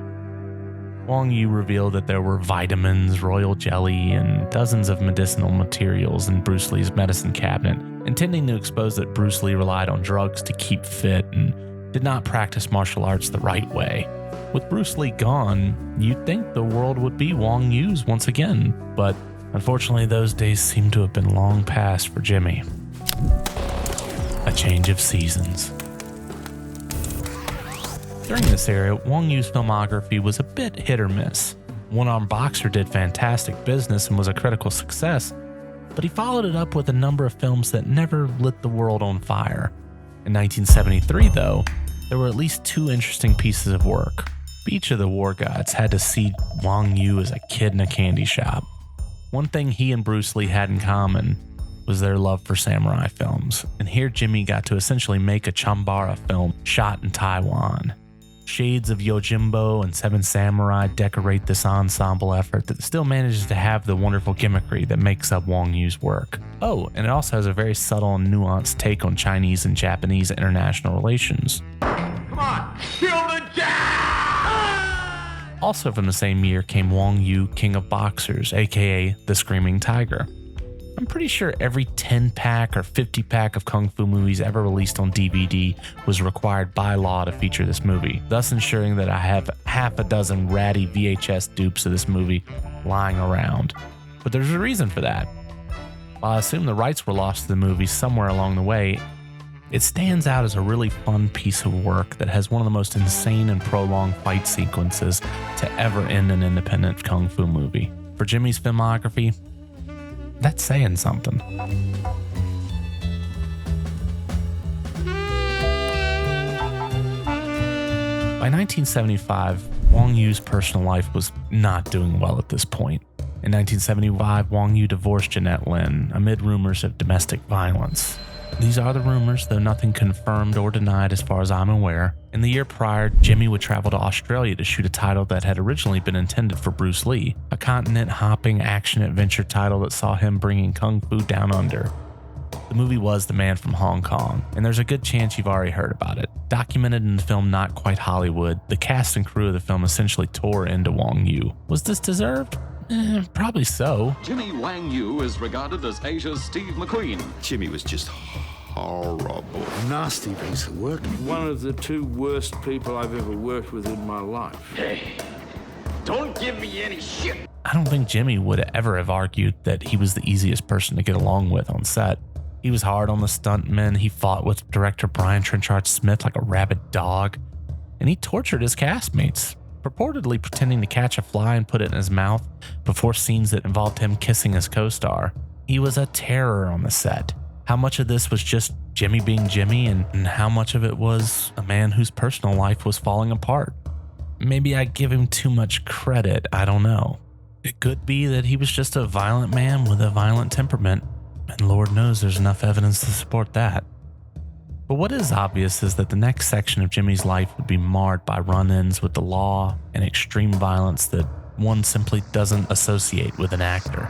Speaker 1: Wang Yu revealed that there were vitamins, royal jelly, and dozens of medicinal materials in Bruce Lee's medicine cabinet, intending to expose that Bruce Lee relied on drugs to keep fit and did not practice martial arts the right way. With Bruce Lee gone, you'd think the world would be Wang Yu's once again, but unfortunately those days seem to have been long past for Jimmy. A change of seasons. During this era, Wang Yu's filmography was a bit hit or miss. One-Armed Boxer did fantastic business and was a critical success, but he followed it up with a number of films that never lit the world on fire. In 1973, though, there were at least two interesting pieces of work. Each of the war gods had to see Wang Yu as a kid in a candy shop. One thing he and Bruce Lee had in common was their love for samurai films, and here Jimmy got to essentially make a Chambara film shot in Taiwan. Shades of Yojimbo and Seven Samurai decorate this ensemble effort that still manages to have the wonderful gimmickry that makes up Wang Yu's work. Oh, and it also has a very subtle and nuanced take on Chinese and Japanese international relations.
Speaker 8: Come on, kill the Jack!
Speaker 1: Also from the same year came Wang Yu, King of Boxers, aka The Screaming Tiger. I'm pretty sure every 10-pack or 50-pack of kung fu movies ever released on DVD was required by law to feature this movie, thus ensuring that I have half a dozen ratty VHS dupes of this movie lying around. But there's a reason for that. While I assume the rights were lost to the movie somewhere along the way, it stands out as a really fun piece of work that has one of the most insane and prolonged fight sequences to ever end an independent kung fu movie. For Jimmy's filmography, that's saying something. By 1975, Wang Yu's personal life was not doing well at this point. In 1975, Wang Yu divorced Jeanette Lin amid rumors of domestic violence. These are the rumors, though nothing confirmed or denied as far as I'm aware. In the year prior, Jimmy would travel to Australia to shoot a title that had originally been intended for Bruce Lee, a continent-hopping action-adventure title that saw him bringing kung fu down under. The movie was The Man from Hong Kong, and there's a good chance you've already heard about it. Documented in the film Not Quite Hollywood, the cast and crew of the film essentially tore into Wang Yu. Was this deserved? Probably so.
Speaker 11: Jimmy Wang Yu is regarded as Asia's Steve McQueen.
Speaker 12: Jimmy was just horrible.
Speaker 13: Nasty piece of work.
Speaker 14: One of the two worst people I've ever worked with in my life.
Speaker 8: Hey, don't give me any shit.
Speaker 1: I don't think Jimmy would ever have argued that he was the easiest person to get along with on set. He was hard on the stuntmen, he fought with director Brian Trenchard Smith like a rabid dog, and he tortured his castmates, purportedly pretending to catch a fly and put it in his mouth before scenes that involved him kissing his co-star. He was a terror on the set. How much of this was just Jimmy being Jimmy, and how much of it was a man whose personal life was falling apart? Maybe I give him too much credit, I don't know. It could be that he was just a violent man with a violent temperament, and Lord knows there's enough evidence to support that. But what is obvious is that the next section of Jimmy's life would be marred by run-ins with the law and extreme violence that one simply doesn't associate with an actor.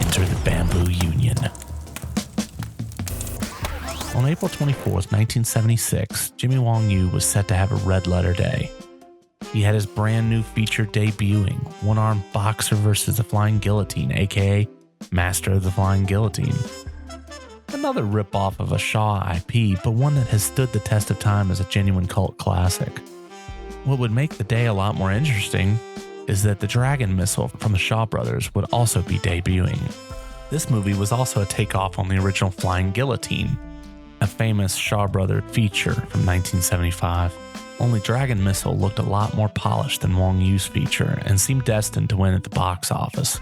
Speaker 1: Enter the Bamboo Union. On April 24th, 1976, Jimmy Wang Yu was set to have a red letter day. He had his brand new feature debuting, One-Armed Boxer versus the Flying Guillotine, aka Master of the Flying Guillotine. Another ripoff of a Shaw IP, but one that has stood the test of time as a genuine cult classic. What would make the day a lot more interesting is that the Dragon missile from the Shaw brothers would also be debuting. This movie was also a takeoff on the original Flying Guillotine, a famous Shaw Brother feature from 1975. Only Dragon Missile looked a lot more polished than Wang Yu's feature and seemed destined to win at the box office.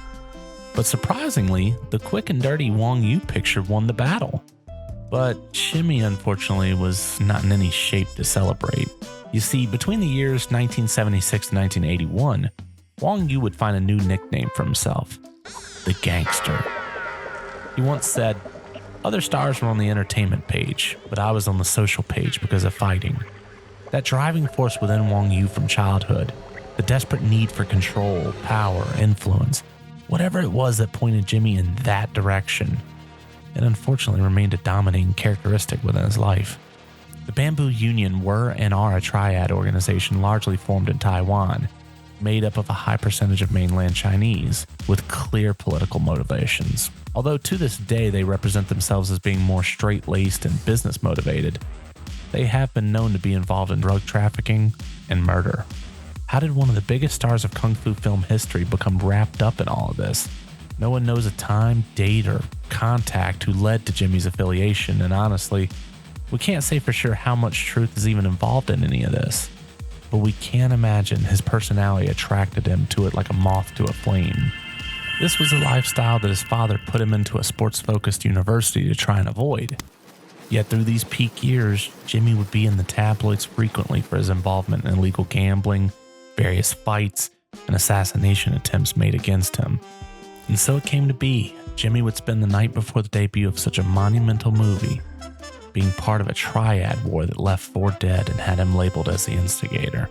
Speaker 1: But surprisingly, the quick and dirty Wang Yu picture won the battle. But Jimmy, unfortunately, was not in any shape to celebrate. You see, between the years 1976 and 1981, Wang Yu would find a new nickname for himself, the Gangster. He once said, "Other stars were on the entertainment page, but I was on the social page because of fighting." That driving force within Wang Yu from childhood, the desperate need for control, power, influence, whatever it was that pointed Jimmy in that direction, it unfortunately remained a dominating characteristic within his life. The Bamboo Union were and are a triad organization largely formed in Taiwan, made up of a high percentage of mainland Chinese, with clear political motivations. Although to this day they represent themselves as being more straight-laced and business-motivated, they have been known to be involved in drug trafficking and murder. How did one of the biggest stars of Kung Fu film history become wrapped up in all of this? No one knows a time, date, or contact who led to Jimmy's affiliation, and honestly, we can't say for sure how much truth is even involved in any of this. But we can imagine his personality attracted him to it like a moth to a flame. This was a lifestyle that his father put him into a sports-focused university to try and avoid. Yet through these peak years, Jimmy would be in the tabloids frequently for his involvement in illegal gambling, various fights, and assassination attempts made against him. And so it came to be, Jimmy would spend the night before the debut of such a monumental movie being part of a triad war that left 4 dead and had him labeled as the instigator.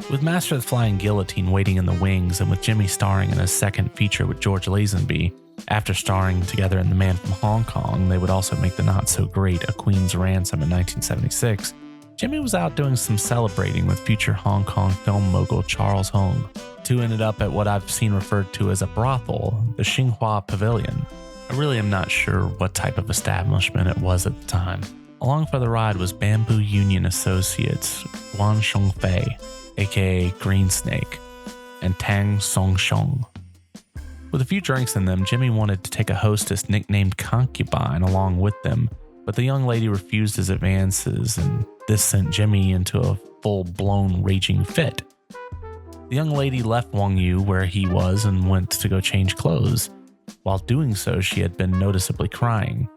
Speaker 1: With Master of the Flying Guillotine waiting in the wings, and with Jimmy starring in his second feature with George Lazenby, after starring together in The Man from Hong Kong, they would also make the not-so-great A Queen's Ransom in 1976, Jimmy was out doing some celebrating with future Hong Kong film mogul Charles Hong. Two ended up at what I've seen referred to as a brothel, the Xinhua Pavilion. I really am not sure what type of establishment it was at the time. Along for the ride was Bamboo Union associates Guan Shengfei, aka Green Snake, and Tang Songsheng. With a few drinks in them, Jimmy wanted to take a hostess nicknamed Concubine along with them, but the young lady refused his advances, and this sent Jimmy into a full-blown raging fit. The young lady left Wang Yu where he was and went to go change clothes. While doing so, she had been noticeably crying.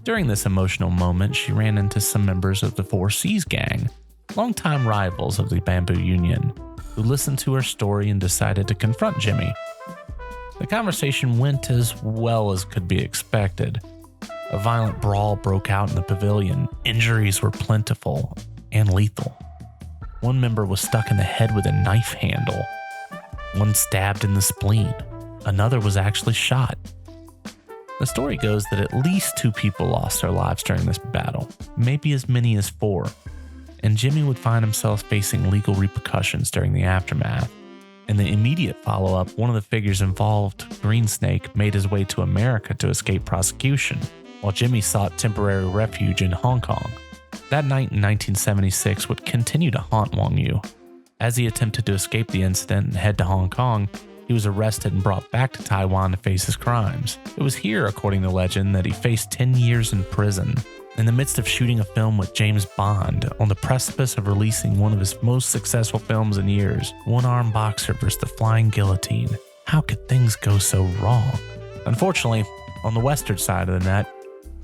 Speaker 1: During this emotional moment, she ran into some members of the 4 C's gang, longtime rivals of the Bamboo Union, who listened to her story and decided to confront Jimmy. The conversation went as well as could be expected. A violent brawl broke out in the pavilion. Injuries were plentiful and lethal. One member was stuck in the head with a knife handle. One stabbed in the spleen. Another was actually shot. The story goes that at least 2 people lost their lives during this battle, maybe as many as 4, and Jimmy would find himself facing legal repercussions during the aftermath. In the immediate follow-up, one of the figures involved, Greensnake, made his way to America to escape prosecution, while Jimmy sought temporary refuge in Hong Kong. That night in 1976 would continue to haunt Wang Yu. As he attempted to escape the incident and head to Hong Kong, he was arrested and brought back to Taiwan to face his crimes. It was here, according to legend, that he faced 10 years in prison. In the midst of shooting a film with James Bond, on the precipice of releasing one of his most successful films in years, One-Armed Boxer vs. the Flying Guillotine. How could things go so wrong? Unfortunately, on the western side of the net,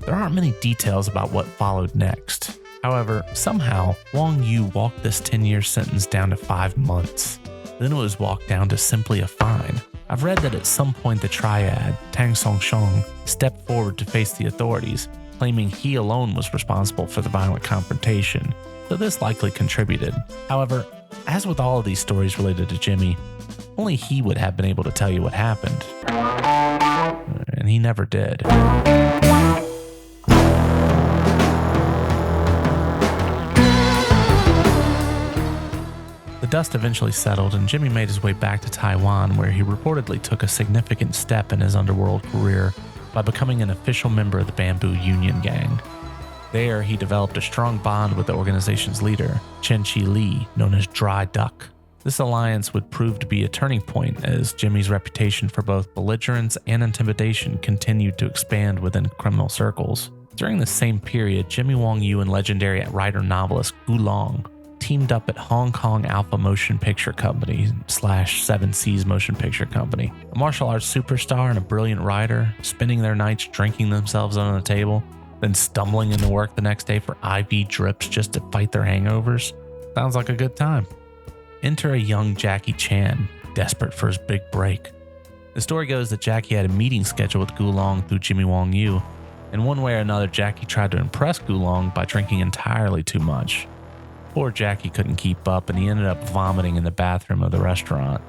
Speaker 1: there aren't many details about what followed next. However, somehow, Wang Yu walked this 10-year sentence down to 5 months. Then it was walked down to simply a fine. I've read that at some point the Triad, Tang Songsheng, stepped forward to face the authorities, claiming he alone was responsible for the violent confrontation, so this likely contributed. However, as with all of these stories related to Jimmy, only he would have been able to tell you what happened. And he never did. The dust eventually settled, and Jimmy made his way back to Taiwan, where he reportedly took a significant step in his underworld career by becoming an official member of the Bamboo Union Gang. There, he developed a strong bond with the organization's leader, Chen Chi Li, known as Dry Duck. This alliance would prove to be a turning point as Jimmy's reputation for both belligerence and intimidation continued to expand within criminal circles. During the same period, Jimmy Wang Yu and legendary writer-novelist Gu Long teamed up at Hong Kong Alpha Motion Picture Company / 7 Seas Motion Picture Company. A martial arts superstar and a brilliant writer, spending their nights drinking themselves on the table, then stumbling into work the next day for IV drips just to fight their hangovers. Sounds like a good time. Enter a young Jackie Chan, desperate for his big break. The story goes that Jackie had a meeting scheduled with Gu Long through Jimmy Wang Yu, and one way or another Jackie tried to impress Gu Long by drinking entirely too much. Poor Jackie couldn't keep up, and he ended up vomiting in the bathroom of the restaurant.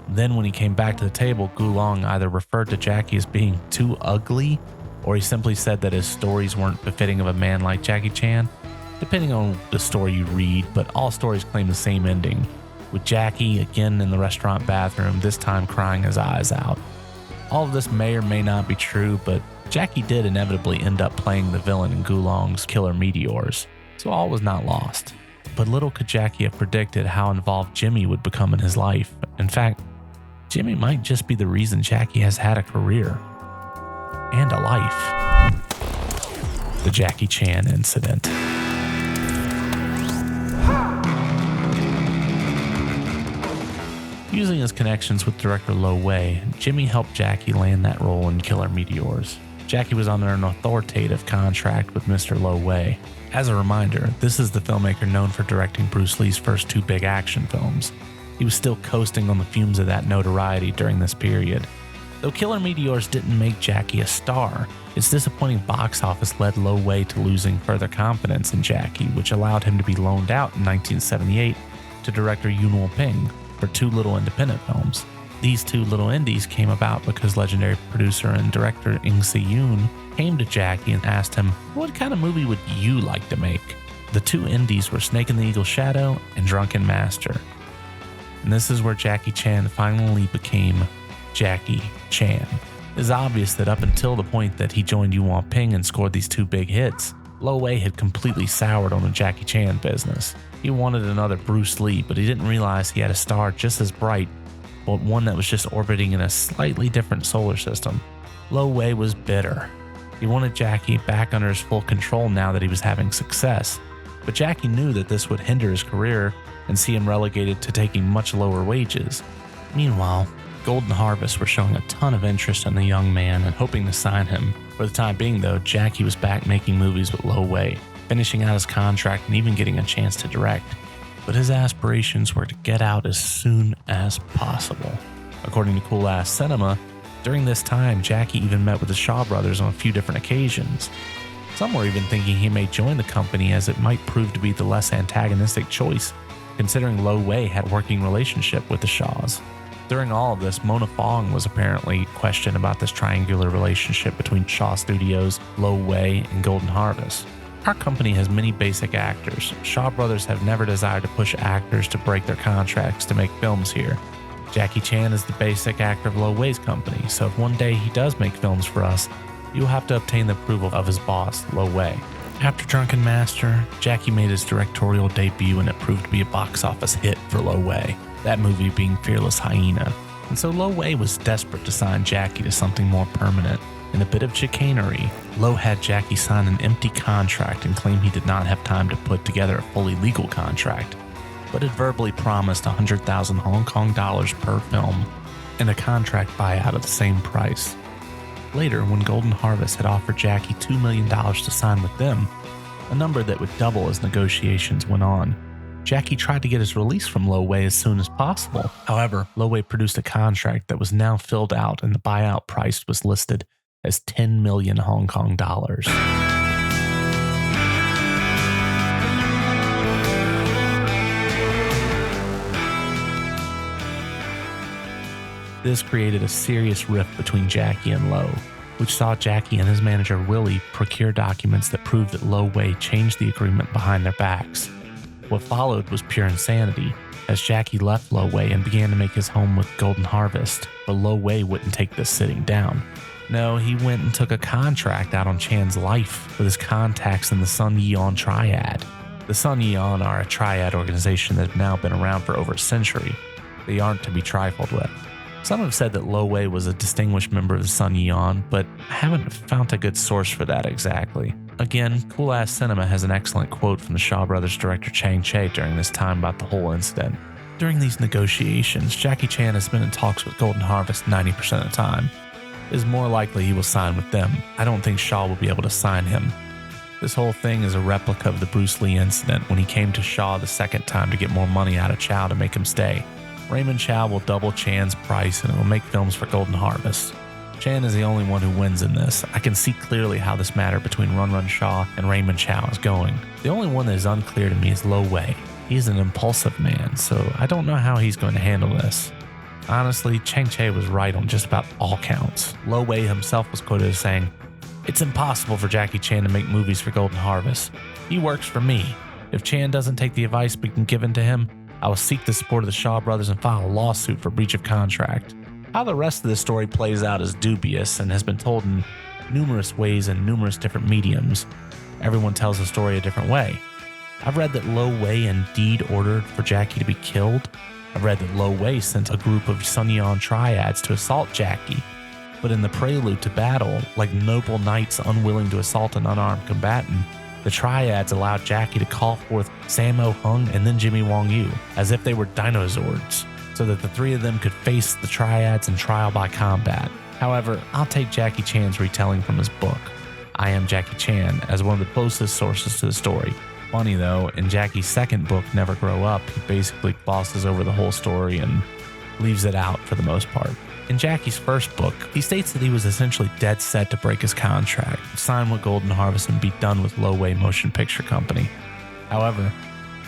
Speaker 1: Then when he came back to the table, Gu Long either referred to Jackie as being too ugly, or he simply said that his stories weren't befitting of a man like Jackie Chan, depending on the story you read, but all stories claim the same ending, with Jackie again in the restaurant bathroom, this time crying his eyes out. All of this may or may not be true, but Jackie did inevitably end up playing the villain in Gu Long's Killer Meteors, so all was not lost. But little could Jackie have predicted how involved Jimmy would become in his life. In fact, Jimmy might just be the reason Jackie has had a career and a life. The Jackie Chan incident. Using his connections with director Lo Wei, Jimmy helped Jackie land that role in Killer Meteors. Jackie was under an authoritative contract with Mr. Lo Wei. As a reminder, this is the filmmaker known for directing Bruce Lee's first 2 big action films. He was still coasting on the fumes of that notoriety during this period. Though Killer Meteors didn't make Jackie a star, its disappointing box office led Lo Wei to losing further confidence in Jackie, which allowed him to be loaned out in 1978 to director Yuen Ping for 2 little independent films. These 2 little indies came about because legendary producer and director Ng Se-yoon came to Jackie and asked him, "What kind of movie would you like to make?" The 2 indies were Snake in the Eagle's Shadow and Drunken Master. And this is where Jackie Chan finally became Jackie Chan. It is obvious that up until the point that he joined Yuen Ping and scored these 2 big hits, Lo Wei had completely soured on the Jackie Chan business. He wanted another Bruce Lee, but he didn't realize he had a star just as bright, but one that was just orbiting in a slightly different solar system. Lo Wei was bitter. He wanted Jackie back under his full control now that he was having success, but Jackie knew that this would hinder his career and see him relegated to taking much lower wages. Meanwhile, Golden Harvest were showing a ton of interest in the young man and hoping to sign him. For the time being though, Jackie was back making movies with Lo Wei, finishing out his contract and even getting a chance to direct. But his aspirations were to get out as soon as possible. According to Cool Ass Cinema, during this time, Jackie even met with the Shaw brothers on a few different occasions. Some were even thinking he may join the company as it might prove to be the less antagonistic choice considering Lo Wei had a working relationship with the Shaws. During all of this, Mona Fong was apparently questioned about this triangular relationship between Shaw Studios, Lo Wei, and Golden Harvest. Our company has many basic actors. Shaw Brothers have never desired to push actors to break their contracts to make films here. Jackie Chan is the basic actor of Lo Wei's company, so if one day he does make films for us, you will have to obtain the approval of his boss, Lo Wei. After Drunken Master, Jackie made his directorial debut and it proved to be a box office hit for Lo Wei, that movie being Fearless Hyena. And so Lo Wei was desperate to sign Jackie to something more permanent. In a bit of chicanery, Lo had Jackie sign an empty contract and claim he did not have time to put together a fully legal contract, but had verbally promised 100,000 Hong Kong dollars per film and a contract buyout at the same price. Later, when Golden Harvest had offered Jackie $2 million to sign with them, a number that would double as negotiations went on, Jackie tried to get his release from Lo Wei as soon as possible. However, Lo Wei produced a contract that was now filled out and the buyout price was listed as 10 million Hong Kong dollars. This created a serious rift between Jackie and Lo, which saw Jackie and his manager Willie procure documents that proved that Lo Wei changed the agreement behind their backs. What followed was pure insanity, as Jackie left Lo Wei and began to make his home with Golden Harvest, but Lo Wei wouldn't take this sitting down. No, he went and took a contract out on Chan's life with his contacts in the Sun Yee-on Triad. The Sun Yee-on are a triad organization that have now been around for over a century. They aren't to be trifled with. Some have said that Lo Wei was a distinguished member of the Sun Yee-on, but I haven't found a good source for that exactly. Again, Cool Ass Cinema has an excellent quote from the Shaw Brothers director Chang Che during this time about the whole incident. During these negotiations, Jackie Chan has been in talks with Golden Harvest 90% of the time. It is more likely he will sign with them. I don't think Shaw will be able to sign him. This whole thing is a replica of the Bruce Lee incident when he came to Shaw the second time to get more money out of Chow to make him stay. Raymond Chow will double Chan's price and will make films for Golden Harvest. Chan is the only one who wins in this. I can see clearly how this matter between Run Run Shaw and Raymond Chow is going. The only one that is unclear to me is Lo Wei. He is an impulsive man, so I don't know how he's going to handle this. Honestly, Chang Che was right on just about all counts. Lo Wei himself was quoted as saying, "It's impossible for Jackie Chan to make movies for Golden Harvest. He works for me. If Chan doesn't take the advice being given to him, I will seek the support of the Shaw Brothers and file a lawsuit for breach of contract." How the rest of this story plays out is dubious and has been told in numerous ways in numerous different mediums. Everyone tells the story a different way. I've read that Lo Wei indeed ordered for Jackie to be killed. I've read that Lo Wei sent a group of Sun Yee-on Triads to assault Jackie. But in the prelude to battle, like noble knights unwilling to assault an unarmed combatant, the Triads allowed Jackie to call forth Sammo Hung and then Jimmy Wang Yu, as if they were dinosaurs, so that the three of them could face the Triads in trial by combat. However, I'll take Jackie Chan's retelling from his book, I Am Jackie Chan, as one of the closest sources to the story. Funny though, in Jackie's second book, Never Grow Up, he basically glosses over the whole story and leaves it out for the most part. In Jackie's first book, he states that he was essentially dead set to break his contract, sign with Golden Harvest, and be done with Lo Wei Motion Picture Company. However,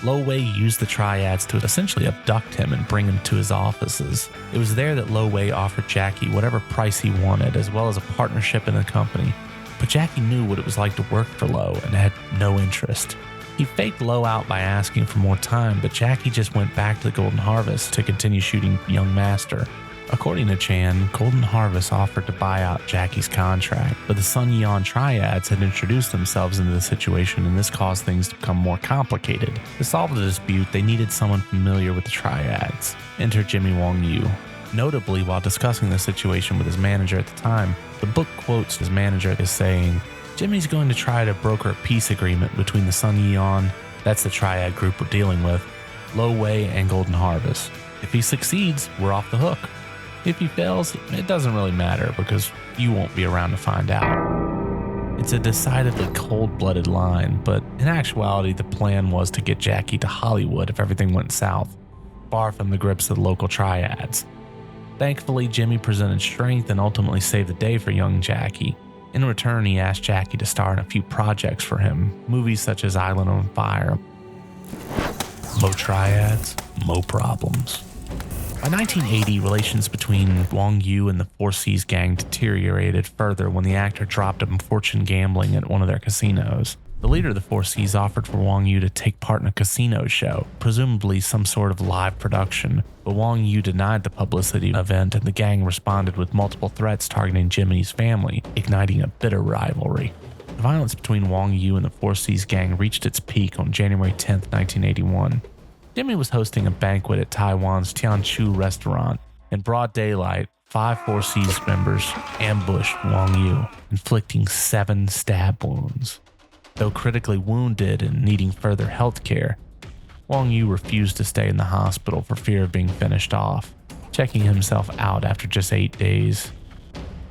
Speaker 1: Lo Wei used the Triads to essentially abduct him and bring him to his offices. It was there that Lo Wei offered Jackie whatever price he wanted, as well as a partnership in the company. But Jackie knew what it was like to work for Lo and had no interest. He faked Lo out by asking for more time, but Jackie just went back to the Golden Harvest to continue shooting Young Master. According to Chan, Golden Harvest offered to buy out Jackie's contract, but the Sun Yee-on Triads had introduced themselves into the situation, and this caused things to become more complicated. To solve the dispute, they needed someone familiar with the Triads. Enter Jimmy Wang Yu. Notably, while discussing the situation with his manager at the time, the book quotes his manager as saying, "Jimmy's going to try to broker a peace agreement between the Sun Yee-on, that's the Triad group we're dealing with, Lo Wei, and Golden Harvest. If he succeeds, we're off the hook. If he fails, it doesn't really matter because you won't be around to find out." It's a decidedly cold-blooded line, but in actuality, the plan was to get Jackie to Hollywood if everything went south, far from the grips of the local Triads. Thankfully, Jimmy presented strength and ultimately saved the day for young Jackie. In return, he asked Jackie to star in a few projects for him, movies such as Island on Fire. Mo triads, mo problems. By 1980, relations between Wang Yu and the 4C's gang deteriorated further when the actor dropped a fortune gambling at one of their casinos. The leader of the 4Cs offered for Wang Yu to take part in a casino show, presumably some sort of live production, but Wang Yu denied the publicity event and the gang responded with multiple threats targeting Jimmy's family, igniting a bitter rivalry. The violence between Wang Yu and the 4C's gang reached its peak on January 10, 1981. Jimmy was hosting a banquet at Taiwan's Tianchu restaurant. In broad daylight, 5 4C's members ambushed Wang Yu, inflicting 7 stab wounds. Though critically wounded and needing further health care, Wang Yu refused to stay in the hospital for fear of being finished off, checking himself out after just 8 days.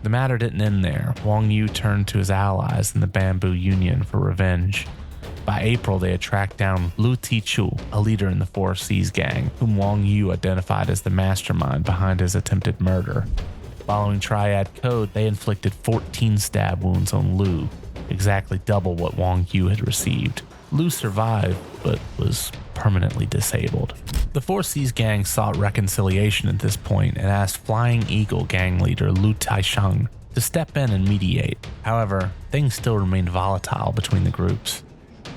Speaker 1: The matter didn't end there. Wang Yu turned to his allies in the Bamboo Union for revenge. By April, they had tracked down Lu Tichu, a leader in the 4C's gang, whom Wang Yu identified as the mastermind behind his attempted murder. Following Triad code, they inflicted 14 stab wounds on Lu, exactly double what Wang Yu had received. Lu survived, but was permanently disabled. The 4C's gang sought reconciliation at this point and asked Flying Eagle gang leader Lu Taisheng to step in and mediate. However, things still remained volatile between the groups,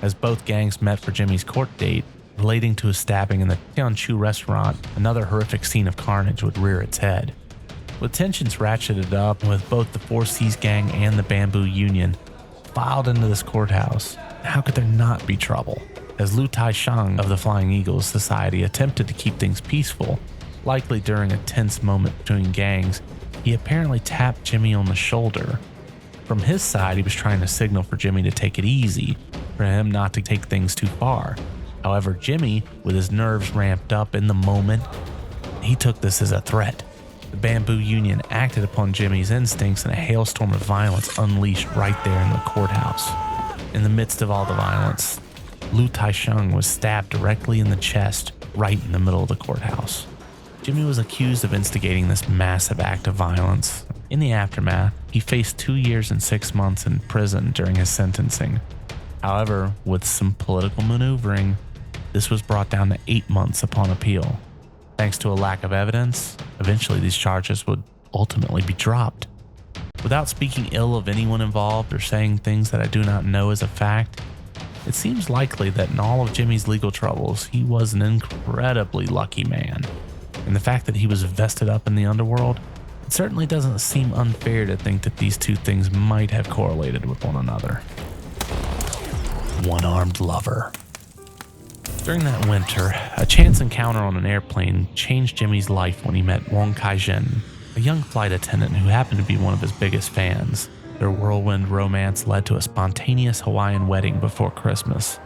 Speaker 1: as both gangs met for Jimmy's court date relating to a stabbing in the Tianchu restaurant. Another horrific scene of carnage would rear its head. With tensions ratcheted up, and with both the 4C's gang and the Bamboo Union filed into this courthouse, how could there not be trouble? As Lu Taisheng of the Flying Eagles Society attempted to keep things peaceful, likely during a tense moment between gangs, he apparently tapped Jimmy on the shoulder. From his side, he was trying to signal for Jimmy to take it easy, for him not to take things too far. However, Jimmy, with his nerves ramped up in the moment, he took this as a threat. The Bamboo Union acted upon Jimmy's instincts and a hailstorm of violence unleashed right there in the courthouse. In the midst of all the violence, Lu Taisheng was stabbed directly in the chest, right in the middle of the courthouse. Jimmy was accused of instigating this massive act of violence. In the aftermath, he faced 2 years and 6 months in prison during his sentencing. However, with some political maneuvering, this was brought down to 8 months upon appeal. Thanks to a lack of evidence, eventually these charges would ultimately be dropped. Without speaking ill of anyone involved or saying things that I do not know as a fact, it seems likely that in all of Jimmy's legal troubles, he was an incredibly lucky man. And the fact that he was vested up in the underworld, it certainly doesn't seem unfair to think that these two things might have correlated with one another. One-armed lover. During that winter, a chance encounter on an airplane changed Jimmy's life when he met Wang Kaizhen, a young flight attendant who happened to be one of his biggest fans. Their whirlwind romance led to a spontaneous Hawaiian wedding before Christmas.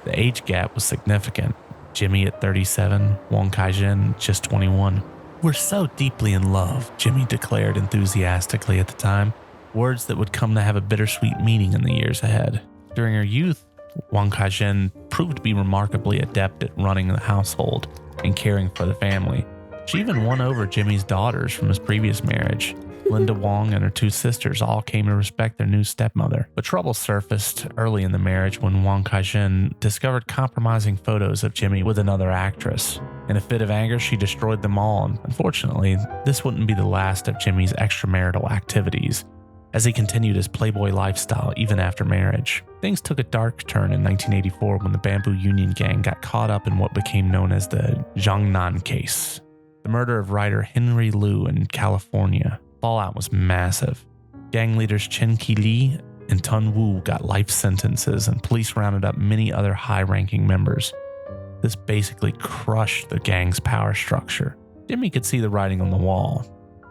Speaker 1: The age gap was significant. Jimmy at 37, Wang Kaizhen just 21. "We're so deeply in love," Jimmy declared enthusiastically at the time, words that would come to have a bittersweet meaning in the years ahead. During her youth, Wang Kaizhen proved to be remarkably adept at running the household and caring for the family. She even won over Jimmy's daughters from his previous marriage. Linda Wang and her 2 sisters all came to respect their new stepmother. But trouble surfaced early in the marriage when Wang Kaizhen discovered compromising photos of Jimmy with another actress. In a fit of anger, she destroyed them all, and unfortunately, this wouldn't be the last of Jimmy's extramarital activities, as he continued his playboy lifestyle even after marriage. Things took a dark turn in 1984 when the Bamboo Union gang got caught up in what became known as the Jiangnan case, the murder of writer Henry Liu in California. Fallout was massive. Gang leaders Chen Qi and Tun Wu got life sentences, and police rounded up many other high-ranking members. This basically crushed the gang's power structure. Jimmy could see the writing on the wall.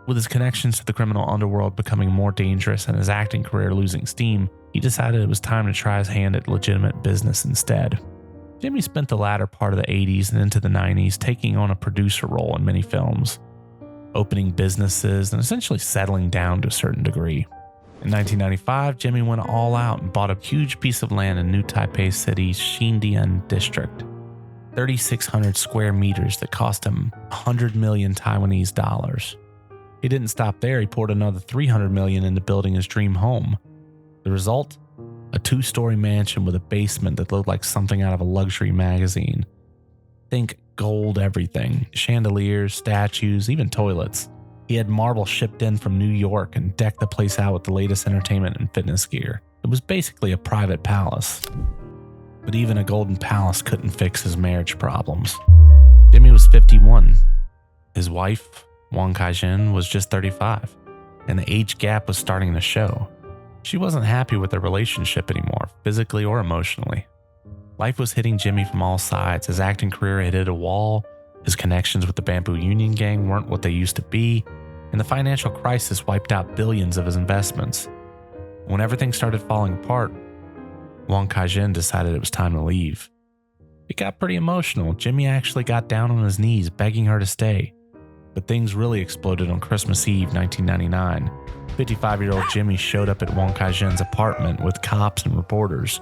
Speaker 1: With his connections to the criminal underworld becoming more dangerous and his acting career losing steam, he decided it was time to try his hand at legitimate business instead. Jimmy spent the latter part of the 80s and into the 90s taking on a producer role in many films, opening businesses and essentially settling down to a certain degree. In 1995, Jimmy went all out and bought a huge piece of land in New Taipei City's Xindian district, 3,600 square meters that cost him 100 million Taiwanese dollars. He didn't stop there. He poured another 300 million into building his dream home. The result? A 2-story mansion with a basement that looked like something out of a luxury magazine. Think gold everything, chandeliers, statues, even toilets. He had marble shipped in from New York and decked the place out with the latest entertainment and fitness gear. It was basically a private palace. But even a golden palace couldn't fix his marriage problems. Jimmy was 51. His wife, Wang Kaijin, was just 35, and the age gap was starting to show. She wasn't happy with their relationship anymore, physically or emotionally. Life was hitting Jimmy from all sides. His acting career had hit a wall, his connections with the Bamboo Union Gang weren't what they used to be, and the financial crisis wiped out billions of his investments. When everything started falling apart, Wang Kaijin decided it was time to leave. It got pretty emotional. Jimmy actually got down on his knees begging her to stay. But things really exploded on Christmas Eve 1999. 55-year-old Jimmy showed up at Wang Kaijin's apartment with cops and reporters,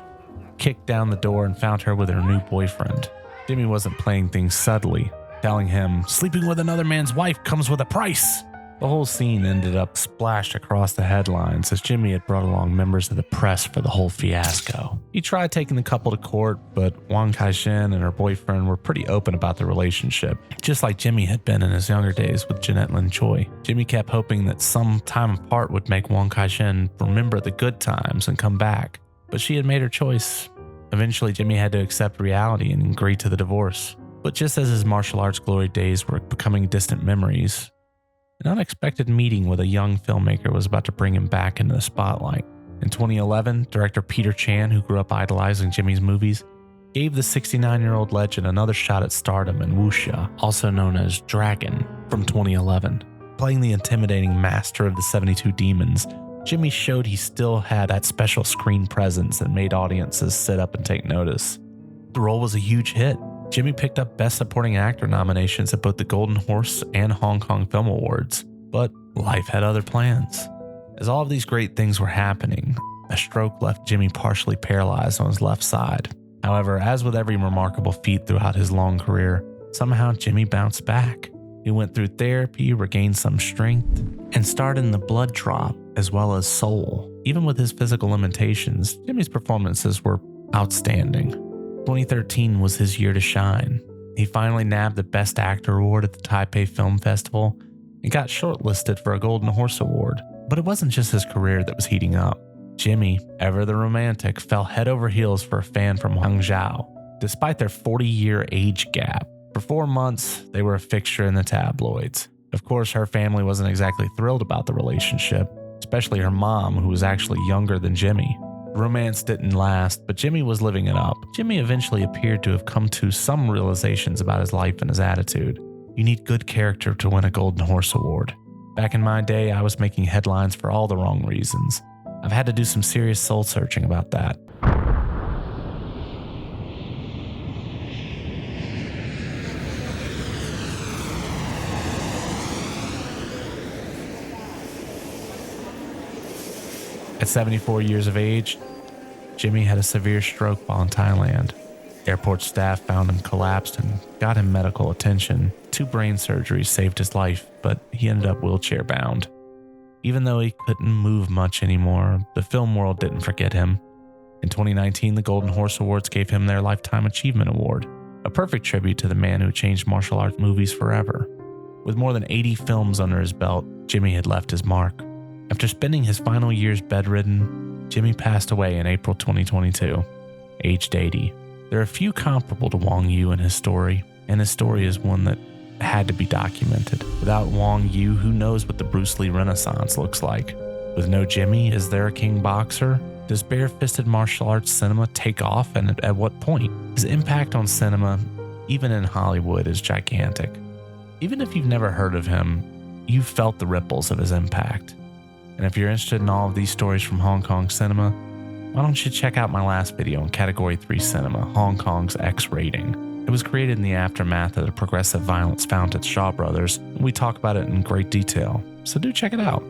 Speaker 1: kicked down the door and found her with her new boyfriend. Jimmy wasn't playing things subtly, telling him, "Sleeping with another man's wife comes with a price." The whole scene ended up splashed across the headlines as Jimmy had brought along members of the press for the whole fiasco. He tried taking the couple to court, but Wang Kaijin and her boyfriend were pretty open about their relationship, just like Jimmy had been in his younger days with Jeanette Lin Tsui. Jimmy kept hoping that some time apart would make Wang Kaijin remember the good times and come back, but she had made her choice. Eventually, Jimmy had to accept reality and agree to the divorce. But just as his martial arts glory days were becoming distant memories, an unexpected meeting with a young filmmaker was about to bring him back into the spotlight. In 2011, director Peter Chan, who grew up idolizing Jimmy's movies, gave the 69-year-old legend another shot at stardom in Wuxia, also known as Dragon, from 2011. Playing the intimidating master of the 72 demons, Jimmy showed he still had that special screen presence that made audiences sit up and take notice. The role was a huge hit. Jimmy picked up Best Supporting Actor nominations at both the Golden Horse and Hong Kong Film Awards, but life had other plans. As all of these great things were happening, a stroke left Jimmy partially paralyzed on his left side. However, as with every remarkable feat throughout his long career, somehow Jimmy bounced back. He went through therapy, regained some strength, and starred in The Blood Drop as well as Soul. Even with his physical limitations, Jimmy's performances were outstanding. 2013 was his year to shine. He finally nabbed the Best Actor award at the Taipei Film Festival and got shortlisted for a Golden Horse Award. But it wasn't just his career that was heating up. Jimmy, ever the romantic, fell head over heels for a fan from Hangzhou, despite their 40-year age gap. For 4 months, they were a fixture in the tabloids. Of course, her family wasn't exactly thrilled about the relationship, especially her mom, who was actually younger than Jimmy. The romance didn't last, but Jimmy was living it up. Jimmy eventually appeared to have come to some realizations about his life and his attitude. You need good character to win a Golden Horse Award. Back in my day, I was making headlines for all the wrong reasons. I've had to do some serious soul searching about that. At 74 years of age, Jimmy had a severe stroke while in Thailand. Airport staff found him collapsed and got him medical attention. 2 brain surgeries saved his life, but he ended up wheelchair bound. Even though he couldn't move much anymore, the film world didn't forget him. In 2019, the Golden Horse Awards gave him their Lifetime Achievement Award, a perfect tribute to the man who changed martial arts movies forever. With more than 80 films under his belt, Jimmy had left his mark. After spending his final years bedridden, Jimmy passed away in April 2022, aged 80. There are few comparable to Wang Yu in his story, and his story is one that had to be documented. Without Wang Yu, who knows what the Bruce Lee Renaissance looks like? With no Jimmy, is there a king boxer? Does bare-fisted martial arts cinema take off, and at what point? His impact on cinema, even in Hollywood, is gigantic. Even if you've never heard of him, you've felt the ripples of his impact. And if you're interested in all of these stories from Hong Kong cinema, why don't you check out my last video on Category 3 Cinema, Hong Kong's X rating. It was created in the aftermath of the progressive violence found at Shaw Brothers, and we talk about it in great detail, so do check it out.